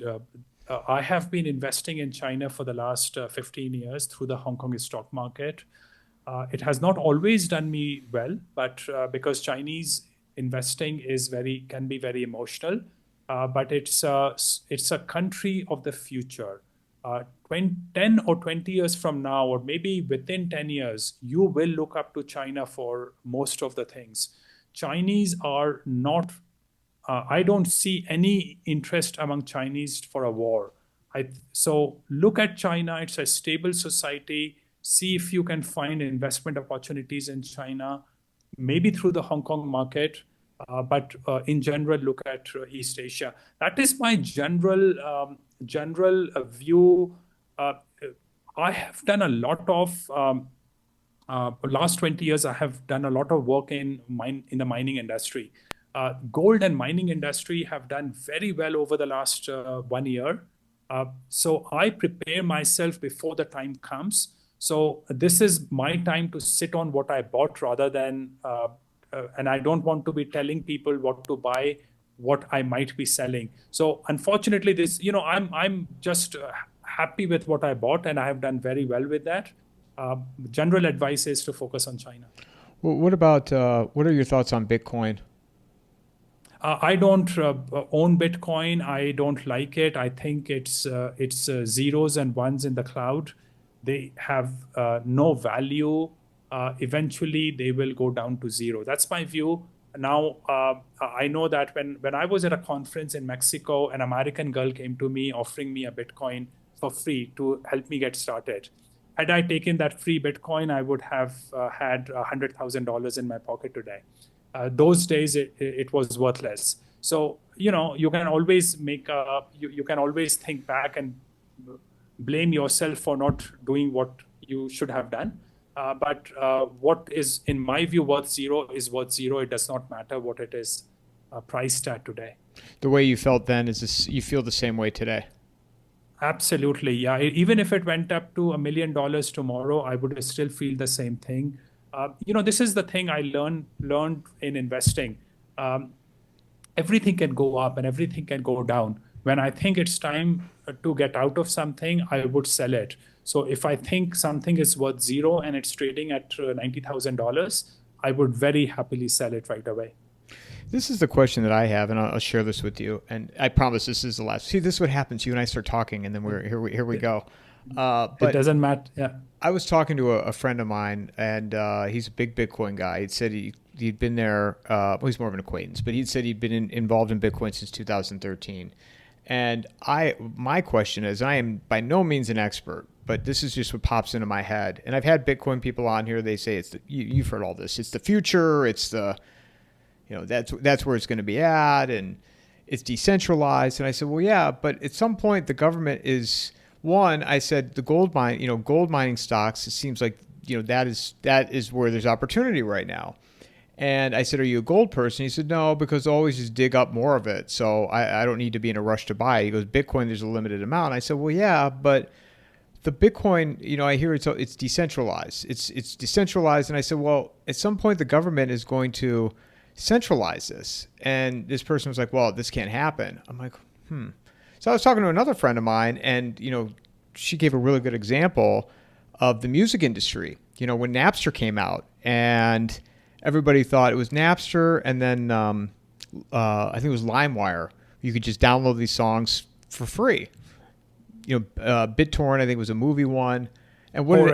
I have been investing in China for the last 15 years through the Hong Kong stock market. It has not always done me well, but because Chinese investing can be very emotional, but it's a country of the future. 10 or 20 years from now, or maybe within 10 years, you will look up to China for most of the things. Chinese are not, I don't see any interest among Chinese for a war. So look at China, it's a stable society. See if you can find investment opportunities in China, maybe through the Hong Kong market, but in general, look at East Asia. That is my general view. I have done a lot of last 20 years. I have done a lot of work in the mining industry. Gold and mining industry have done very well over the last 1 year. So I prepare myself before the time comes. So this is my time to sit on what I bought rather than, and I don't want to be telling people what to buy, what I might be selling. So unfortunately, this, I'm just happy with what I bought, and I have done very well with that. General advice is to focus on China. Well, what are your thoughts on Bitcoin? I don't own Bitcoin. I don't like it. I think it's zeros and ones in the cloud. They have no value. Eventually, they will go down to zero. That's my view. now I know that when I was at a conference in Mexico, an American girl came to me offering me a Bitcoin for free to help me get started. Had I taken that free Bitcoin, I would have had $100,000 in my pocket today. Those days, it was worthless. So, you can always you can always think back and blame yourself for not doing what you should have done. But what is, in my view, worth zero is worth zero. It does not matter what it is priced at today. The way you felt then is this, you feel the same way today. Absolutely, yeah. Even if it went up to $1 million tomorrow, I would still feel the same thing. This is the thing I learned in investing. Everything can go up and everything can go down. When I think it's time to get out of something, I would sell it. So if I think something is worth zero and it's trading at $90,000, I would very happily sell it right away. This is the question that I have, and I'll share this with you. And I promise this is the last. See, this is what happens. You and I start talking, and then here we go. But it doesn't matter. Yeah. I was talking to a friend of mine, and he's a big Bitcoin guy. He said he'd been there. Well, he's more of an acquaintance, but he'd said he'd been involved in Bitcoin since 2013. And my question is, I am by no means an expert, but this is just what pops into my head. And I've had Bitcoin people on here. They say you've heard all this. It's the future. It's the that's where it's going to be at, and it's decentralized. And I said, well, yeah, but at some point the government is one. I said the gold mining stocks. It seems like that is where there's opportunity right now. And I said, are you a gold person? He said, no, because I'll always just dig up more of it. So I don't need to be in a rush to buy it. He goes, Bitcoin, there's a limited amount. I said, well, yeah, but the Bitcoin, I hear it's decentralized. It's decentralized. And I said, well, at some point the government is going to centralize this. And this person was like, well, this can't happen. I'm like, So I was talking to another friend of mine, and she gave a really good example of the music industry. When Napster came out, and everybody thought it was Napster, and then I think it was LimeWire. You could just download these songs for free. BitTorrent, I think, was a movie one. And what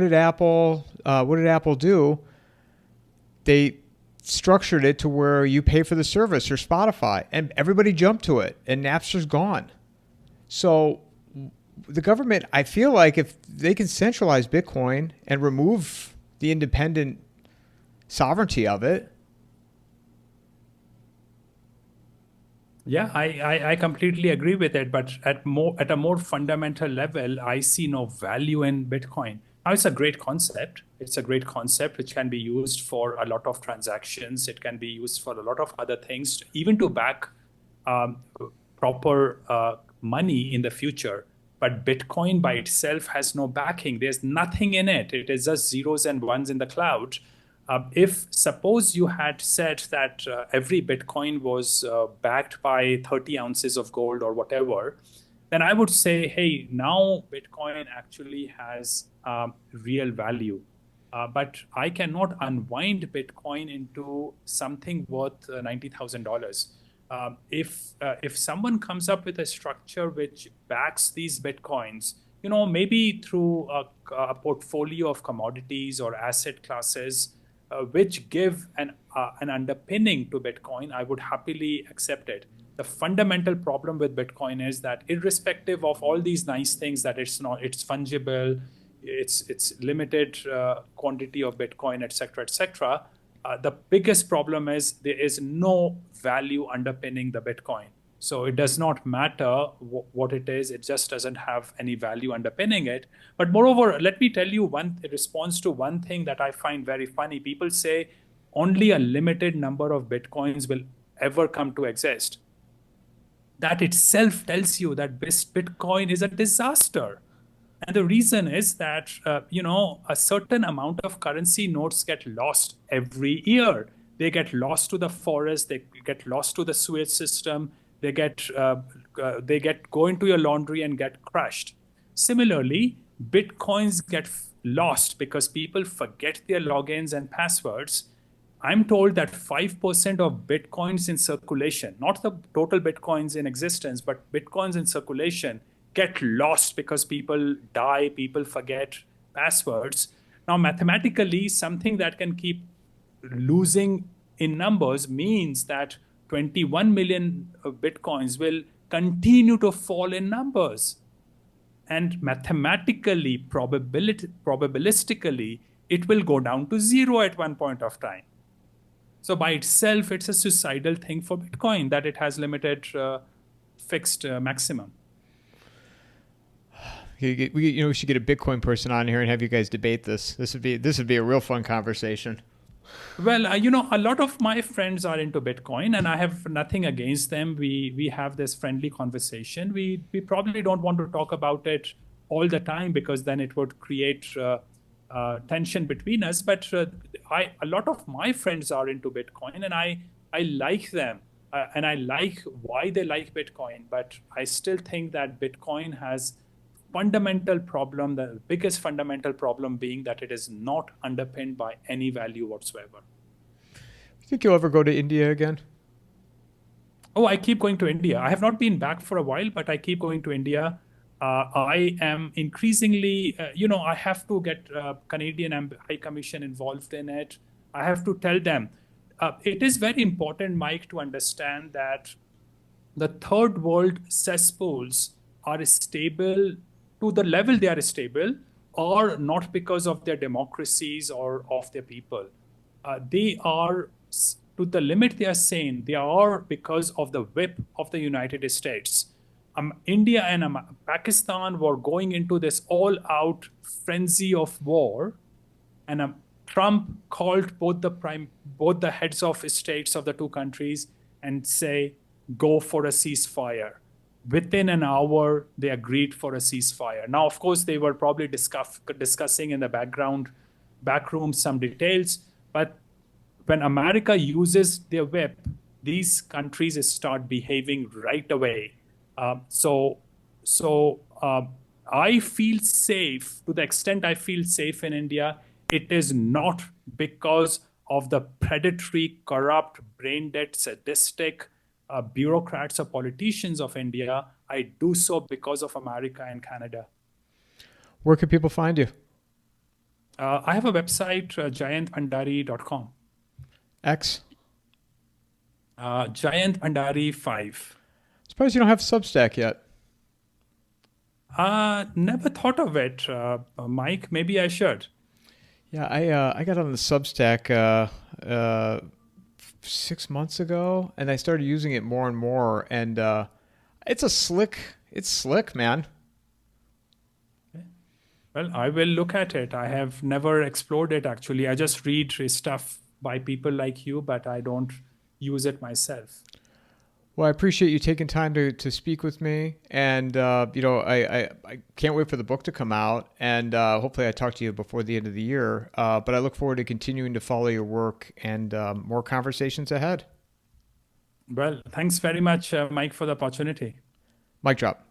did Apple do? They structured it to where you pay for the service, or Spotify, and everybody jumped to it, and Napster's gone. So the government, I feel like if they can centralize Bitcoin and remove the independent sovereignty of it. Yeah, I completely agree with it, but at a more fundamental level, I see no value in Bitcoin. Now, it's a great concept. It's a great concept which can be used for a lot of transactions. It can be used for a lot of other things, even to back proper money in the future. But Bitcoin by itself has no backing. There's nothing in it. It is just zeros and ones in the cloud. If suppose you had said that every Bitcoin was backed by 30 ounces of gold or whatever, then I would say, hey, now Bitcoin actually has real value. But I cannot unwind Bitcoin into something worth $90,000. If someone comes up with a structure which backs these Bitcoins, maybe through a portfolio of commodities or asset classes, which give an underpinning to Bitcoin, I would happily accept it. The fundamental problem with Bitcoin is that irrespective of all these nice things, that it's fungible, it's limited quantity of Bitcoin, etc., the biggest problem is there is no value underpinning the Bitcoin. So it does not matter what it is. It just doesn't have any value underpinning it. But moreover, let me tell you one response to one thing that I find very funny. People say only a limited number of Bitcoins will ever come to exist. That itself tells you that Bitcoin is a disaster. And the reason is that, a certain amount of currency notes get lost every year. They get lost to the forest. They get lost to the sewage system. They go into your laundry and get crushed. Similarly, Bitcoins get lost because people forget their logins and passwords. I'm told that 5% of Bitcoins in circulation, not the total Bitcoins in existence, but Bitcoins in circulation, get lost because people die, people forget passwords. Now, mathematically, something that can keep losing in numbers means that 21 million Bitcoins will continue to fall in numbers. And mathematically, probabilistically, it will go down to zero at one point of time. So by itself, it's a suicidal thing for Bitcoin that it has limited fixed maximum. We should get a Bitcoin person on here and have you guys debate this. This would be a real fun conversation. Well, a lot of my friends are into Bitcoin, and I have nothing against them. We have this friendly conversation. We probably don't want to talk about it all the time because then it would create tension between us. But a lot of my friends are into Bitcoin, and I like them, and I like why they like Bitcoin. But I still think that Bitcoin has fundamental problem, the biggest fundamental problem being that it is not underpinned by any value whatsoever. You think you'll ever go to India again? Oh, I keep going to India. I have not been back for a while, but I keep going to India. I am increasingly, I have to get Canadian High Commission involved in it. I have to tell them. It is very important, Mike, to understand that the third world cesspools are stable to the level they are stable, or not because of their democracies or of their people. They are, to the limit they are sane, they are because of the whip of the United States. India and Pakistan were going into this all-out frenzy of war, and Trump called both the heads of states of the two countries and say, go for a ceasefire. Within an hour, they agreed for a ceasefire. Now, of course, they were probably discussing in the back room some details. But when America uses their whip, these countries start behaving right away. So I feel safe. To the extent I feel safe in India, it is not because of the predatory, corrupt, brain-dead, sadistic bureaucrats or politicians of India. I do so because of America and Canada. Where can people find you? I have a website, jayantbhandari.com. X? Jayant Bhandari 5. Surprised you don't have Substack yet. Never thought of it, Mike. Maybe I should. Yeah, I got on the Substack 6 months ago, and I started using it more and more. And it's slick, man. Well, I will look at it. I have never explored it, actually. I just read stuff by people like you, but I don't use it myself. Well, I appreciate you taking time to speak with me, and I can't wait for the book to come out, and hopefully I talk to you before the end of the year. But I look forward to continuing to follow your work and more conversations ahead. Well, thanks very much, Mike, for the opportunity. Mic drop.